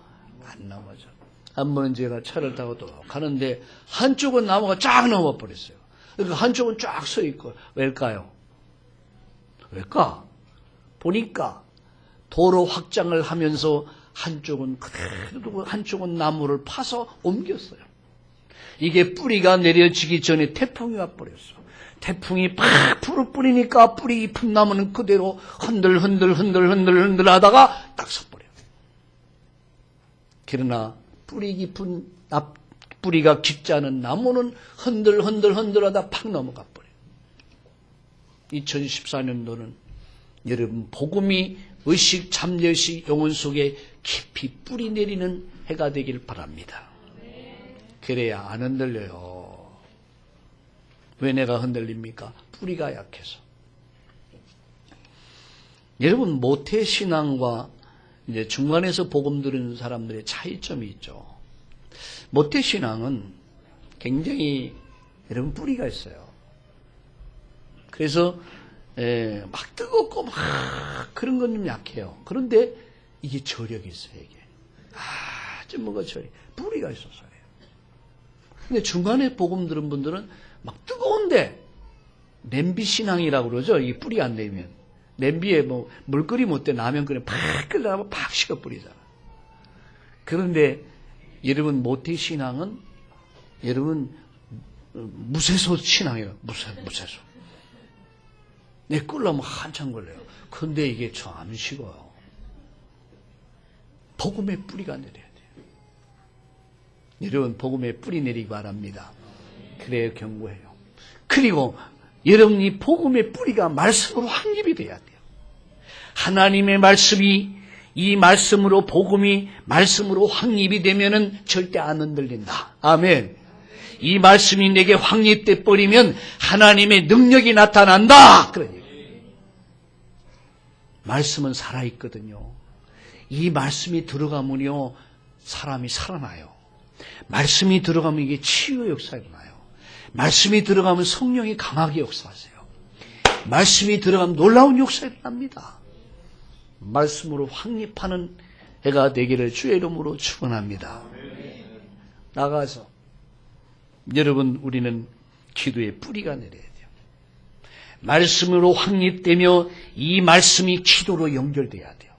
[SPEAKER 1] 안 넘어져. 한 번은 제가 차를 타고 또 가는데 한쪽은 나무가 쫙 넘어버렸어요. 그러니까 한쪽은 쫙 서 있고. 왜일까요? 왜일까? 보니까 도로 확장을 하면서 한쪽은 그대로 한쪽은 나무를 파서 옮겼어요. 이게 뿌리가 내려지기 전에 태풍이 와버렸어. 태풍이 팍 불을 뿌리니까 뿌리 깊은 나무는 그대로 흔들 하다가 딱 서버려요. 그러나 뿌리 깊은 뿌리가 깊지 않은 나무는 흔들 하다 팍 넘어가 버려요. 2014년도는 여러분 복음이 의식, 잠재의식, 영혼 속에 깊이 뿌리 내리는 해가 되길 바랍니다. 그래야 안 흔들려요. 왜 내가 흔들립니까? 뿌리가 약해서. 여러분 모태신앙과 이제 중간에서 복음 들은 사람들의 차이점이 있죠. 모태신앙은 굉장히 여러분 뿌리가 있어요. 그래서 막 뜨겁고 막 그런 건 좀 약해요. 그런데 이게 저력이 있어요. 이게 아주 뭐가 뿌리가 있어서요. 근데 중간에 복음 들은 분들은 막 뜨거운데 냄비 신앙이라고 그러죠. 이 뿌리 안 내면. 냄비에 뭐 물 끓이면 어때? 라면 끓이면 팍 끓여나면 팍 식어 뿌리잖아. 그런데 여러분 모태 신앙은 여러분 무쇠소 신앙이에요. 무쇠소. 내 끓려면 한참 걸려요. 근데 이게 저 안 식어요. 복음의 뿌리가 내려야 돼요. 여러분 복음의 뿌리 내리기 바랍니다. 그래야 견고해요. 그리고 여러분이 복음의 뿌리가 말씀으로 확립이 돼야 돼요. 하나님의 말씀이 이 말씀으로 복음이 말씀으로 확립이 되면은 절대 안 흔들린다. 아멘. 이 말씀이 내게 확립돼 버리면 하나님의 능력이 나타난다. 그런 얘기예요. 말씀은 살아있거든요. 이 말씀이 들어가면요 사람이 살아나요. 말씀이 들어가면 이게 치유의 역사가 일어나요. 말씀이 들어가면 성령이 강하게 역사하세요. 말씀이 들어가면 놀라운 역사가 일어납니다. 말씀으로 확립하는 해가 되기를 주의 이름으로 축원합니다. 나가서 여러분 우리는 기도의 뿌리가 내려야 돼요. 말씀으로 확립되며 이 말씀이 기도로 연결돼야 돼요.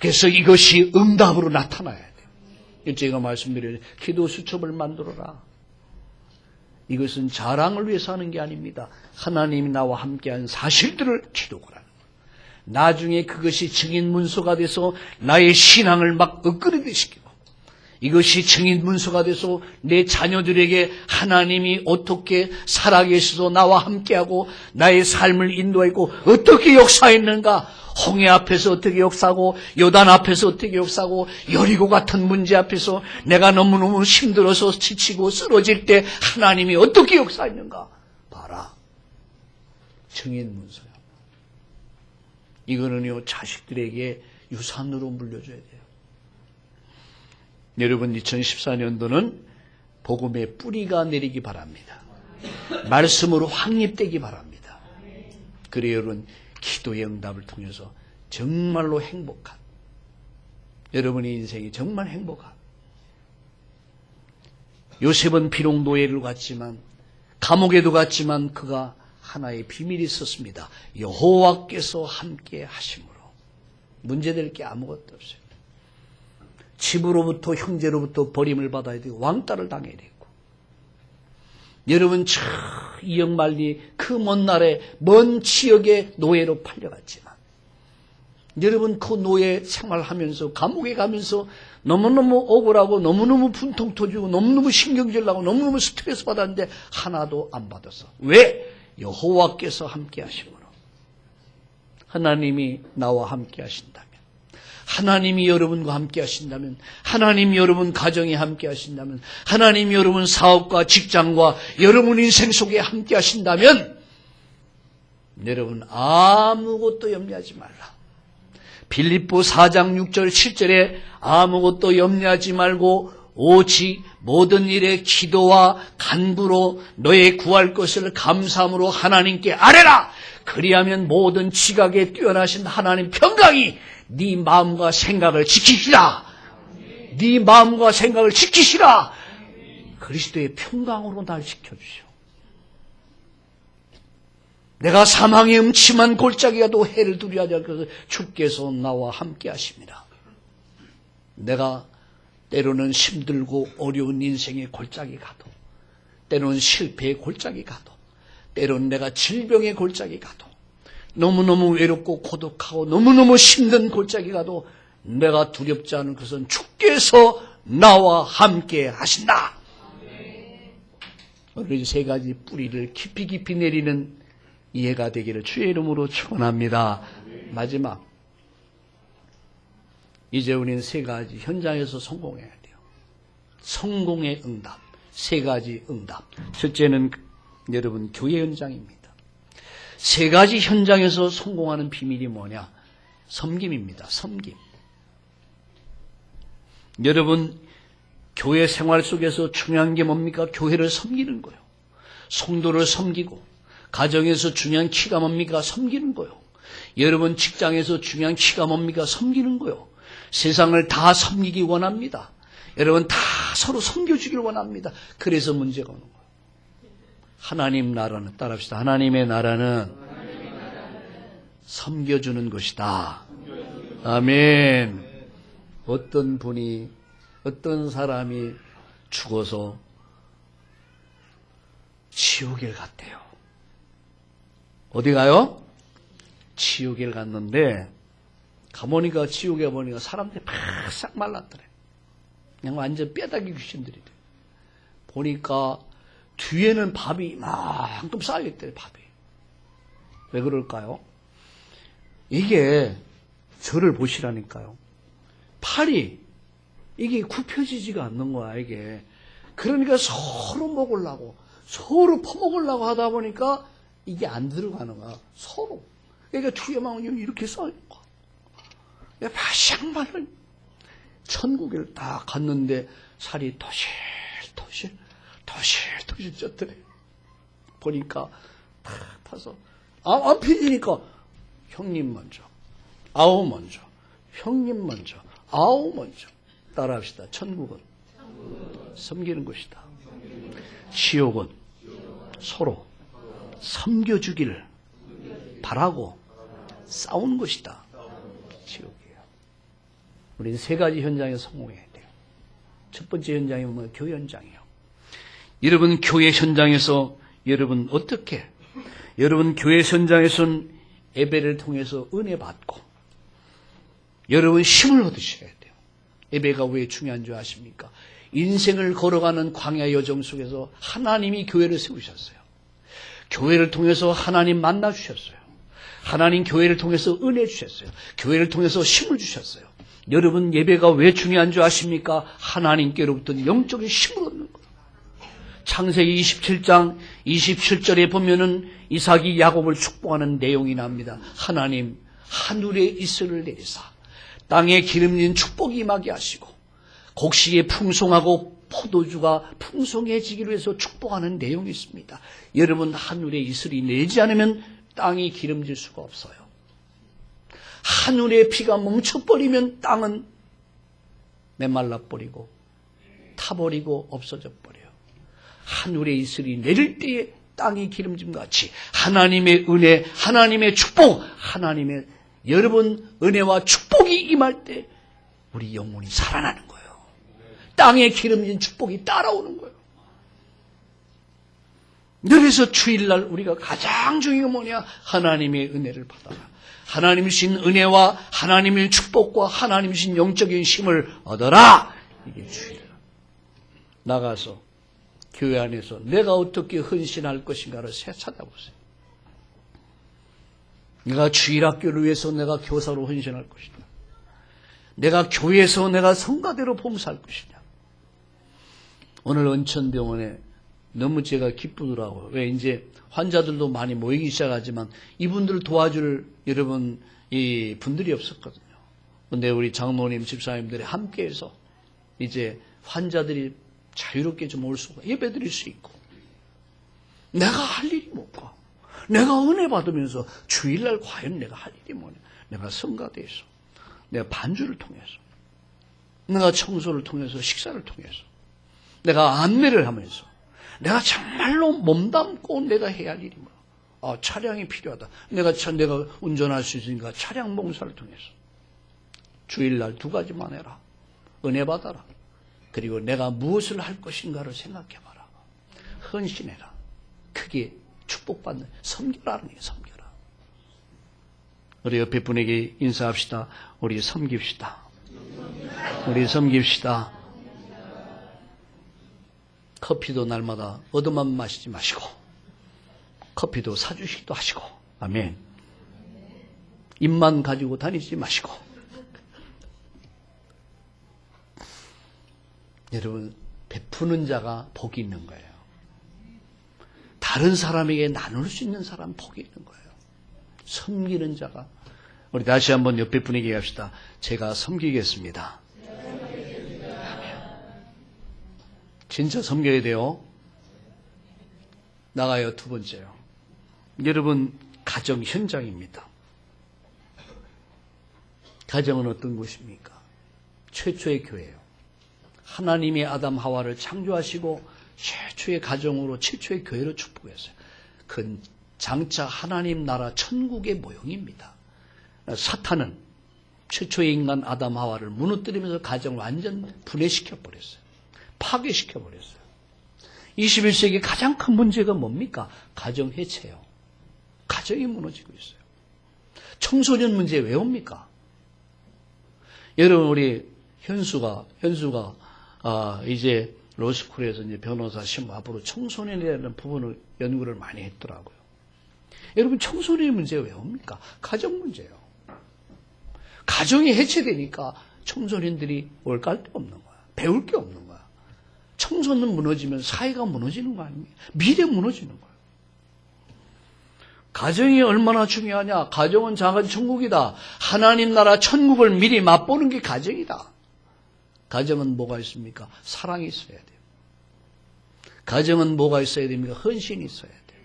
[SPEAKER 1] 그래서 이것이 응답으로 나타나야 돼요. 제가 말씀드린 기도 수첩을 만들어라. 이것은 자랑을 위해서 하는 게 아닙니다. 하나님이 나와 함께한 사실들을 기록하라는 거예요. 나중에 그것이 증인 문서가 돼서 나의 신앙을 막 업그레이드시키고 이것이 증인 문서가 돼서 내 자녀들에게 하나님이 어떻게 살아계셔서 나와 함께하고 나의 삶을 인도했고 어떻게 역사했는가, 홍해 앞에서 어떻게 역사하고 요단 앞에서 어떻게 역사하고 여리고 같은 문제 앞에서 내가 너무너무 힘들어서 지치고 쓰러질 때 하나님이 어떻게 역사했는가 봐라. 증인 문서요. 이거는요 자식들에게 유산으로 물려줘야 돼요. 여러분 2014년도는 복음의 뿌리가 내리기 바랍니다. 말씀으로 확립되기 바랍니다. 그래야 여러분 기도의 응답을 통해서 정말로 행복한 여러분의 인생이 정말 행복한 요셉은 비록 노예를 갔지만 감옥에도 갔지만 그가 하나의 비밀이 있었습니다. 여호와께서 함께 하심으로 문제될 게 아무것도 없어요. 집으로부터 형제로부터 버림을 받아야 되고 왕따를 당해야 되고 여러분 저 이역만리 그 먼 날에 먼 지역의 노예로 팔려갔지만 여러분 그 노예 생활하면서 감옥에 가면서 너무너무 억울하고 너무너무 분통 터지고 너무너무 신경질 나고 너무너무 스트레스 받았는데 하나도 안 받았어. 왜? 여호와께서 함께 하심으로. 하나님이 나와 함께 하신다면, 하나님이 여러분과 함께 하신다면, 하나님이 여러분 가정에 함께 하신다면, 하나님이 여러분 사업과 직장과 여러분 인생 속에 함께 하신다면 여러분 아무것도 염려하지 말라. 빌립보 4장 6절 7절에 아무것도 염려하지 말고 오직 모든 일에 기도와 간구로 너의 구할 것을 감사함으로 하나님께 아뢰라. 그리하면 모든 지각에 뛰어나신 하나님 평강이 네 마음과 생각을 지키시라. 네 마음과 생각을 지키시라. 그리스도의 평강으로 날 지켜주시오. 내가 사망의 음침한 골짜기 가도 해를 두려워하지 않을 것을 주께서 나와 함께 하십니다. 내가 때로는 힘들고 어려운 인생의 골짜기 가도, 때로는 실패의 골짜기 가도, 때로는 내가 질병의 골짜기 가도, 너무너무 외롭고 고독하고 너무너무 힘든 골짜기 가도 내가 두렵지 않은 것은 주께서 나와 함께 하신다. 오늘 세 가지 뿌리를 깊이 깊이 내리는 이해가 되기를 주의 이름으로 축원합니다. 마지막, 이제 우리는 세 가지 현장에서 성공해야 돼요. 성공의 응답, 세 가지 응답. 첫째는 여러분 교회 현장입니다. 세 가지 현장에서 성공하는 비밀이 뭐냐? 섬김입니다. 섬김. 여러분 교회 생활 속에서 중요한 게 뭡니까? 교회를 섬기는 거예요. 성도를 섬기고, 가정에서 중요한 키가 뭡니까? 섬기는 거예요. 여러분 직장에서 중요한 키가 뭡니까? 섬기는 거예요. 세상을 다 섬기기 원합니다. 여러분 다 서로 섬겨주길 원합니다. 그래서 문제가 오는 거예요. 하나님 나라는, 따라합시다. 하나님의 나라는 섬겨주는 것이다. 아멘. 어떤 분이, 어떤 사람이 죽어서 지옥에 갔대요. 어디 가요? 지옥에 갔는데, 가보니까 지옥에 보니까 사람들이 바싹 말랐더래. 그냥 완전 뼈다귀 귀신들이래. 보니까 뒤에는 밥이 이만큼 쌓여있대요, 밥이. 왜 그럴까요? 이게 저를 보시라니까요. 팔이 이게 굽혀지지가 않는 거야, 이게. 그러니까 서로 먹으려고, 서로 퍼먹으려고 하다 보니까 이게 안 들어가는 거야, 서로. 그러니까 뒤에만 이렇게 쌓여있는 거야. 바싹 마른 천국에 딱 갔는데 살이 토실토실 쪘더래. 보니까 탁 타서 안 피지니까 형님 먼저, 아우 먼저, 형님 먼저, 아우 먼저. 따라합시다. 천국은 섬기는 것이다. 지옥은 서로 섬겨주기를 바라고 싸우는 것이다. 지옥이에요. 우리는 세 가지 현장에 성공해야 돼요. 첫 번째 현장이 뭐 교회 현장이에요. 여러분 교회 현장에서 여러분 어떻게? 여러분 교회 현장에서는 예배를 통해서 은혜 받고 여러분 힘을 얻으셔야 돼요. 예배가 왜 중요한 줄 아십니까? 인생을 걸어가는 광야 여정 속에서 하나님이 교회를 세우셨어요. 교회를 통해서 하나님 만나 주셨어요. 하나님 교회를 통해서 은혜 주셨어요. 교회를 통해서 힘을 주셨어요. 여러분 예배가 왜 중요한 줄 아십니까? 하나님께로부터 영적인 힘을 얻는 거예요. 창세기 27장 27절에 보면은 이삭이 야곱을 축복하는 내용이 납니다. 하나님 하늘에 이슬을 내리사 땅에 기름진 축복이 임하게 하시고 곡식이 풍성하고 포도주가 풍성해지기로 해서 축복하는 내용이 있습니다. 여러분 하늘에 이슬이 내리지 않으면 땅이 기름질 수가 없어요. 하늘의 비가 멈춰버리면 땅은 메말라버리고 타버리고 없어져 버려요. 하늘의 이슬이 내릴 때에 땅이 기름짐같이 하나님의 은혜, 하나님의 축복, 하나님의 여러분 은혜와 축복이 임할 때 우리 영혼이 살아나는 거예요. 땅에 기름진 축복이 따라오는 거예요. 그래서 주일날 우리가 가장 중요한 게 뭐냐? 하나님의 은혜를 받아라. 하나님 주신 은혜와 하나님의 축복과 하나님 주신 영적인 힘을 얻어라. 이게 주일날. 나가서 교회 안에서 내가 어떻게 헌신할 것인가를 찾아보세요. 내가 주일학교를 위해서 내가 교사로 헌신할 것이냐? 내가 교회에서 내가 성가대로 봉사할 것이냐? 오늘 은천병원에 너무 제가 기쁘더라고요. 왜 이제 환자들도 많이 모이기 시작하지만 이분들을 도와줄 여러분 이 분들이 없었거든요. 근데 우리 장로님 집사님들이 함께해서 이제 환자들이 자유롭게 좀 올 수가 예배드릴 수 있고 내가 할 일이 뭘까? 내가 은혜 받으면서 주일날 과연 내가 할 일이 뭐냐? 내가 성가대에서 내가 반주를 통해서 내가 청소를 통해서 식사를 통해서 내가 안내를 하면서 내가 정말로 몸담고 내가 해야 할 일이 뭐야? 차량이 필요하다. 내가 운전할 수 있으니까 차량 봉사를 통해서 주일날 두 가지만 해라. 은혜 받아라. 그리고 내가 무엇을 할 것인가를 생각해봐라. 헌신해라. 크게 축복받는 섬겨라는 게 섬겨라. 우리 옆에 분에게 인사합시다. 우리 섬깁시다. 우리 섬깁시다. 커피도 날마다 얻어만 마시지 마시고 커피도 사주시기도 하시고 아멘. 입만 가지고 다니지 마시고 여러분 베푸는 자가 복이 있는 거예요. 다른 사람에게 나눌 수 있는 사람 복이 있는 거예요. 섬기는 자가 우리 다시 한번 옆에 분에게 얘기합시다. 제가 섬기겠습니다. 진짜 섬겨야 돼요. 나가요. 두 번째요. 여러분 가정 현장입니다. 가정은 어떤 곳입니까? 최초의 교회예요. 하나님이 아담 하와를 창조하시고 최초의 가정으로 최초의 교회로 축복했어요. 그 장차 하나님 나라 천국의 모형입니다. 사탄은 최초의 인간 아담 하와를 무너뜨리면서 가정을 완전 분해시켜 버렸어요. 파괴시켜 버렸어요. 21세기 가장 큰 문제가 뭡니까? 가정 해체요. 가정이 무너지고 있어요. 청소년 문제 왜 옵니까? 여러분, 우리 현수가 이제 로스쿨에서 이제 변호사 시험 앞으로 청소년에 대한 부분을 연구를 많이 했더라고요. 여러분, 청소년의 문제가 왜 옵니까? 가정 문제예요. 가정이 해체되니까 청소년들이 올 갈 데 없는 거야. 배울 게 없는 거야. 청소년 무너지면 사회가 무너지는 거 아닙니까? 미래 무너지는 거야. 가정이 얼마나 중요하냐? 가정은 작은 천국이다. 하나님 나라 천국을 미리 맛보는 게 가정이다. 가정은 뭐가 있습니까? 사랑이 있어야 돼요. 가정은 뭐가 있어야 됩니까? 헌신이 있어야 돼요.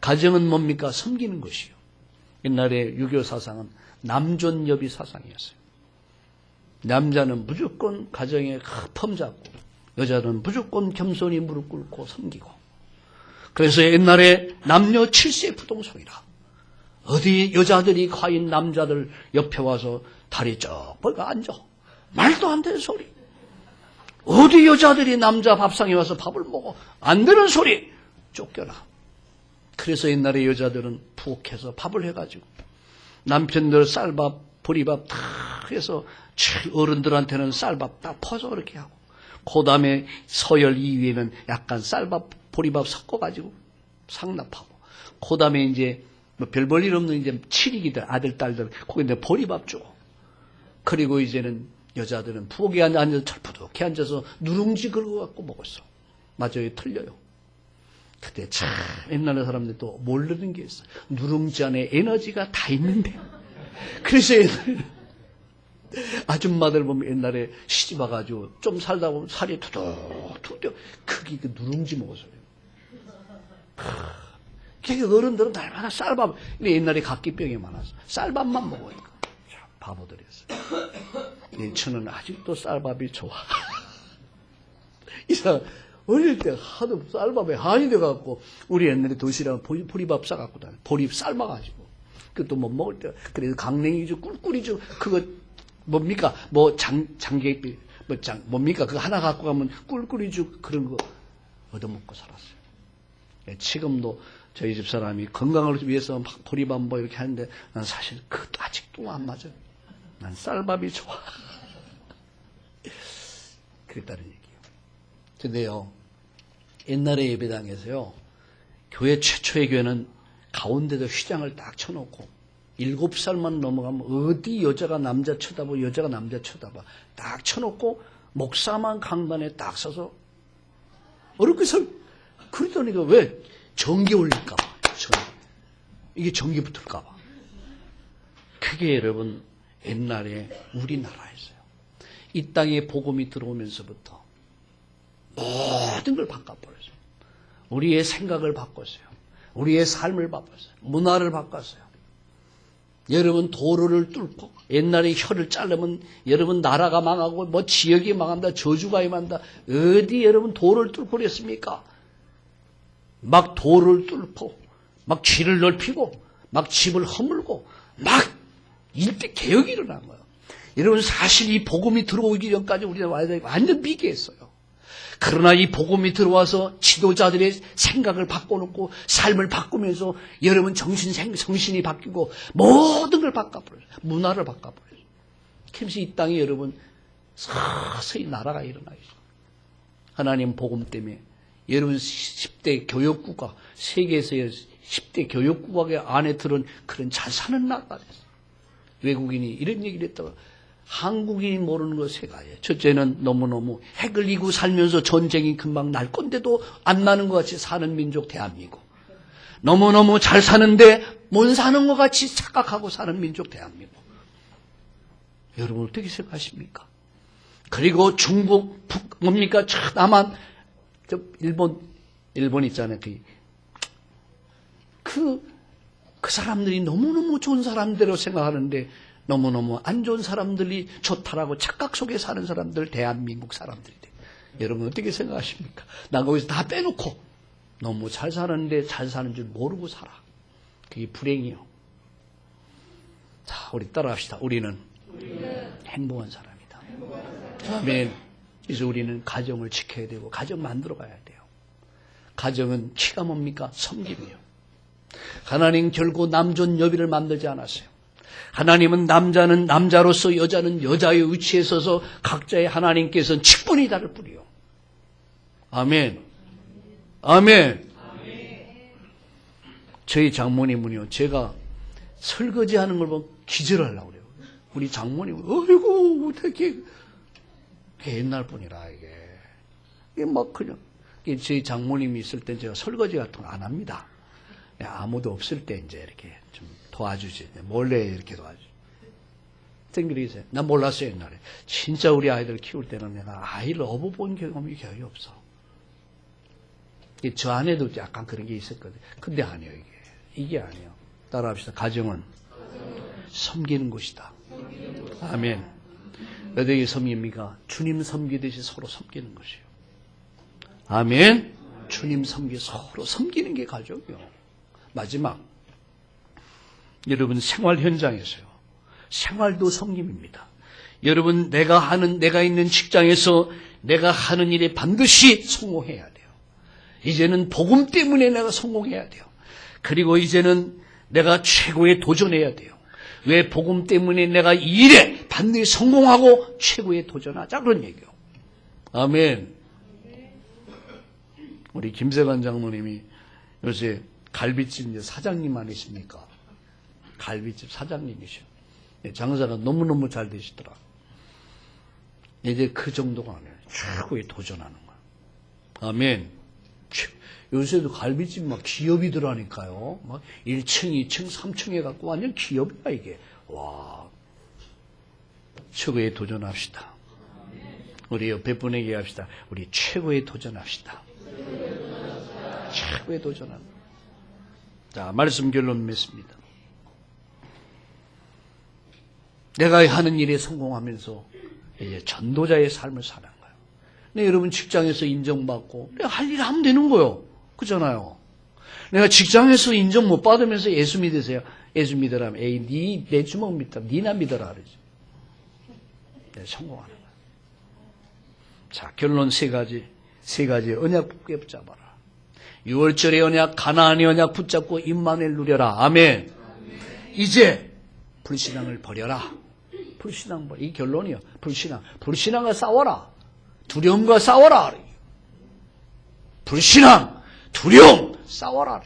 [SPEAKER 1] 가정은 뭡니까? 섬기는 것이요. 옛날에 유교 사상은 남존여비 사상이었어요. 남자는 무조건 가정에 품 잡고 여자는 무조건 겸손히 무릎 꿇고 섬기고. 그래서 옛날에 남녀 7세 부동성이라. 어디 여자들이 과연 남자들 옆에 와서 다리 쩍 벌고 앉아. 말도 안 되는 소리. 어디 여자들이 남자 밥상에 와서 밥을 먹어. 안 되는 소리. 쫓겨나. 그래서 옛날에 여자들은 푹 해서 밥을 해가지고 남편들 쌀밥, 보리밥 다 해서 어른들한테는 쌀밥 딱 퍼서 그렇게 하고 그 다음에 서열 이후에는 약간 쌀밥, 보리밥 섞어가지고 상납하고 그 다음에 이제 뭐 별 볼 일 없는 이제 칠이기들 아들, 딸들 거기 이제 보리밥 주고 그리고 이제는 여자들은 부엌에 앉아서 철푸덕히 앉아서 누룽지 긁어갖고 먹었어. 맞아요. 틀려요. 그때 참 옛날에 사람들이 또 모르는 게 있어요. 누룽지 안에 에너지가 다 있는데. 그래서 옛날에 아줌마들 보면 옛날에 시집 와가지고 좀 살다 보면 살이 투덕투덕 그게 그 누룽지 먹었어요. 그러니까 어른들은 날마다 쌀밥. 근데 옛날에 각기병이 많았어. 쌀밥만 먹으니까. 참 바보들이었어요. 저는 아직도 쌀밥이 좋아. 이상 어릴 때 하도 쌀밥에 한이 돼갖고 우리 옛날에 도시락 보리밥 싸갖고 다녀. 보리 삶아가지고. 그것도 못 먹을 때 그래서 강냉이죽 꿀꿀이죽 그거 뭡니까? 뭐 장계비 뭡니까? 그거 하나 갖고 가면 꿀꿀이죽 그런 거 얻어먹고 살았어요. 지금도 저희 집 사람이 건강을 위해서 막 보리밥 뭐 이렇게 하는데 난 사실 그것도 아직도 안 맞아요. 난 쌀밥이 좋아. 그랬다는 얘기예요. 근데요, 옛날에 예배당에서요, 교회 최초의 교회는 가운데도 휘장을 딱 쳐놓고 7살만 넘어가면 어디 여자가 남자 쳐다보고 여자가 남자 쳐다봐 딱 쳐놓고 목사만 강단에 딱 서서 어렵게 그러더니까 왜? 전기 올릴까봐. 이게 전기 붙을까봐. 그게 여러분 옛날에 우리나라에서요. 이 땅에 복음이 들어오면서부터 모든 걸 바꿔버렸어요. 우리의 생각을 바꿨어요. 우리의 삶을 바꿨어요. 문화를 바꿨어요. 여러분 도로를 뚫고 옛날에 혀를 자르면 여러분 나라가 망하고 뭐 지역이 망한다 저주가 임한다 어디 여러분 도로를 뚫고 그랬습니까? 막 도로를 뚫고 막 길을 넓히고 막 집을 허물고 막 일대 개혁이 일어난 거예요. 여러분 사실 이 복음이 들어오기 전까지 우리가 완전 미개했어요. 그러나 이 복음이 들어와서 지도자들의 생각을 바꿔놓고 삶을 바꾸면서 여러분 정신이 바뀌고 모든 걸 바꿔버려요. 문화를 바꿔버려요. 그래서 이 땅에 여러분 서서히 나라가 일어나요. 하나님 복음 때문에 여러분 10대 교역국가 세계에서의 10대 교역국가 안에 들은 그런 잘 사는 나라가 됐어요. 외국인이 이런 얘기를 했다가 한국인이 모르는 거 세 가지예요. 첫째는 너무너무 핵을 이고 살면서 전쟁이 금방 날 건데도 안 나는 것 같이 사는 민족 대한민국. 너무너무 잘 사는데 못 사는 것 같이 착각하고 사는 민족 대한민국. 여러분 어떻게 생각하십니까? 그리고 중국, 뭡니까? 남한, 일본 있잖아요. 그 사람들이 너무너무 좋은 사람대로 생각하는데 너무너무 안 좋은 사람들이 좋다라고 착각 속에 사는 사람들 대한민국 사람들이 돼. 여러분 어떻게 생각하십니까? 나 거기서 다 빼놓고 너무 잘 사는데 잘 사는 줄 모르고 살아. 그게 불행이요. 자, 우리 따라합시다. 우리는 행복한 사람이다. 아멘. 그래서 우리는 가정을 지켜야 되고 가정 만들어 가야 돼요. 가정은 키가 뭡니까? 섬김이요. 하나님 결코 남존 여비를 만들지 않았어요. 하나님은 남자는 남자로서 여자는 여자의 위치에 서서 각자의 하나님께서는 직분이 다를 뿐이요. 아멘. 아멘. 저희 장모님은요, 제가 설거지하는 걸 보면 기절하려고 그래요. 우리 장모님은 어이구 어떻게 옛날 분이라 이게 막 그냥 저희 장모님이 있을 때 제가 설거지 같은 거 안 합니다. 아무도 없을 때 이제 이렇게 좀 도와주지. 몰래 이렇게 도와주지. 땡그리세요. 난 몰랐어요, 옛날에. 진짜 우리 아이들 키울 때는 내가 아이를 업어본 경험이 거의 없어. 저 안에도 약간 그런 게 있었거든요. 근데 아니에요, 이게 아니에요. 따라합시다. 가정은 섬기는 곳이다. 아멘. 어떻게 섬깁니까? 주님 섬기듯이 서로 섬기는 것이에요. 아멘. 주님 서로 섬기는 게 가족이요. 마지막, 여러분 생활 현장에서요. 생활도 섬김입니다. 여러분 내가 있는 직장에서 내가 하는 일에 반드시 성공해야 돼요. 이제는 복음 때문에 내가 성공해야 돼요. 그리고 이제는 내가 최고에 도전해야 돼요. 왜? 복음 때문에 내가 이 일에 반드시 성공하고 최고에 도전하자 그런 얘기요. 아멘. 우리 김세관 장모님이 요새 갈비집 사장님 아니십니까? 갈비집 사장님이셔. 장사가 너무너무 잘 되시더라. 이제 그 정도가 아니에요. 최고에 도전하는 거야. 아멘. 요새도 갈비집 막 기업이더라니까요. 막 1층, 2층, 3층 해갖고 완전 기업이야, 이게. 와. 최고에 도전합시다. 우리 옆에 분에게 합시다. 우리 최고에 도전합시다. 최고에 도전합니다. 자, 말씀 결론 맺습니다. 내가 하는 일에 성공하면서 이제 전도자의 삶을 사는 거예요. 근데 여러분 직장에서 인정받고 내가 할 일 하면 되는 거예요. 그렇잖아요. 내가 직장에서 인정 못 받으면서 예수 믿으세요. 예수 믿으라면 에이 내 주먹 믿다. 니나 믿어라 그러지. 내가 성공하는 거예요. 자, 결론 세 가지 언약 붙잡아라. 6월절의 언약, 가나안의 언약 붙잡고 임마누엘 누려라. 아멘. 이제 불신앙을 버려라. 불신앙 버려. 이 결론이요. 불신앙과 싸워라. 두려움과 싸워라. 불신앙, 두려움, 싸워라.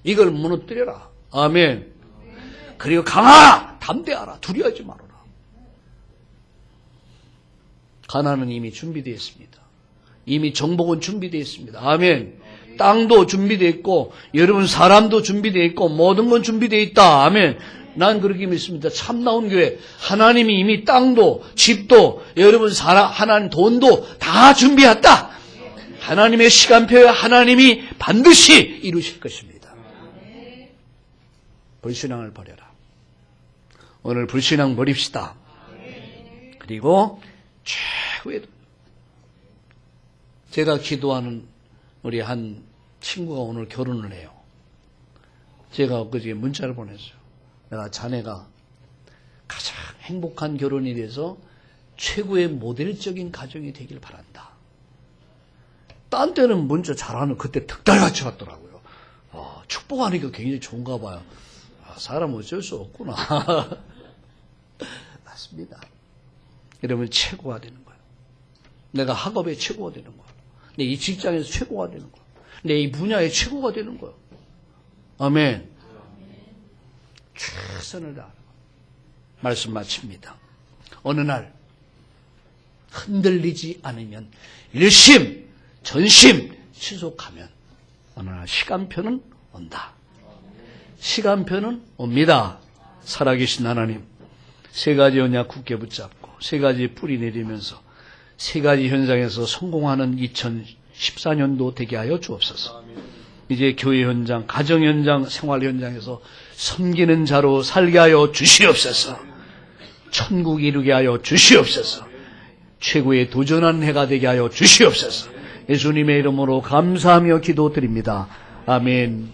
[SPEAKER 1] 이걸 무너뜨려라. 아멘. 그리고 강하라. 담대하라. 두려워하지 말아라. 가나안은 이미 준비되어 있습니다. 이미 정복은 준비되어 있습니다. 아멘. 땅도 준비되어 있고 여러분 사람도 준비되어 있고 모든 건 준비되어 있다. 아멘. 난 그렇게 믿습니다. 참나온 교회 하나님이 이미 땅도 집도 여러분 하나님 돈도 다 준비했다. 하나님의 시간표에 하나님이 반드시 이루실 것입니다. 불신앙을 버려라. 오늘 불신앙 버립시다. 그리고 최후의 제가 기도하는 우리 한 친구가 오늘 결혼을 해요. 제가 엊그제 문자를 보냈어요. 내가 자네가 가장 행복한 결혼이 돼서 최고의 모델적인 가정이 되길 바란다. 딴 때는 문자 잘하는 그때 득달같이 왔더라고요. 축복하니까 굉장히 좋은가 봐요. 사람 어쩔 수 없구나. 맞습니다. 여러분 최고가 되는 거예요. 내가 학업에 최고가 되는 거예요. 내 이 직장에서 최고가 되는 거예요. 내 이 분야에 최고가 되는 거예요. 아멘. 최선을 다하는 거예요. 말씀 마칩니다. 어느 날 흔들리지 않으면 일심, 전심, 지속하면 어느 날 시간표는 온다. 시간표는 옵니다. 살아계신 하나님, 세 가지 언약 굳게 붙잡고 세 가지 뿌리 내리면서 세 가지 현장에서 성공하는 2014년도 되게 하여 주옵소서. 이제 교회 현장, 가정 현장, 생활 현장에서 섬기는 자로 살게 하여 주시옵소서. 천국 이루게 하여 주시옵소서. 최고의 도전한 해가 되게 하여 주시옵소서. 예수님의 이름으로 감사하며 기도드립니다. 아멘.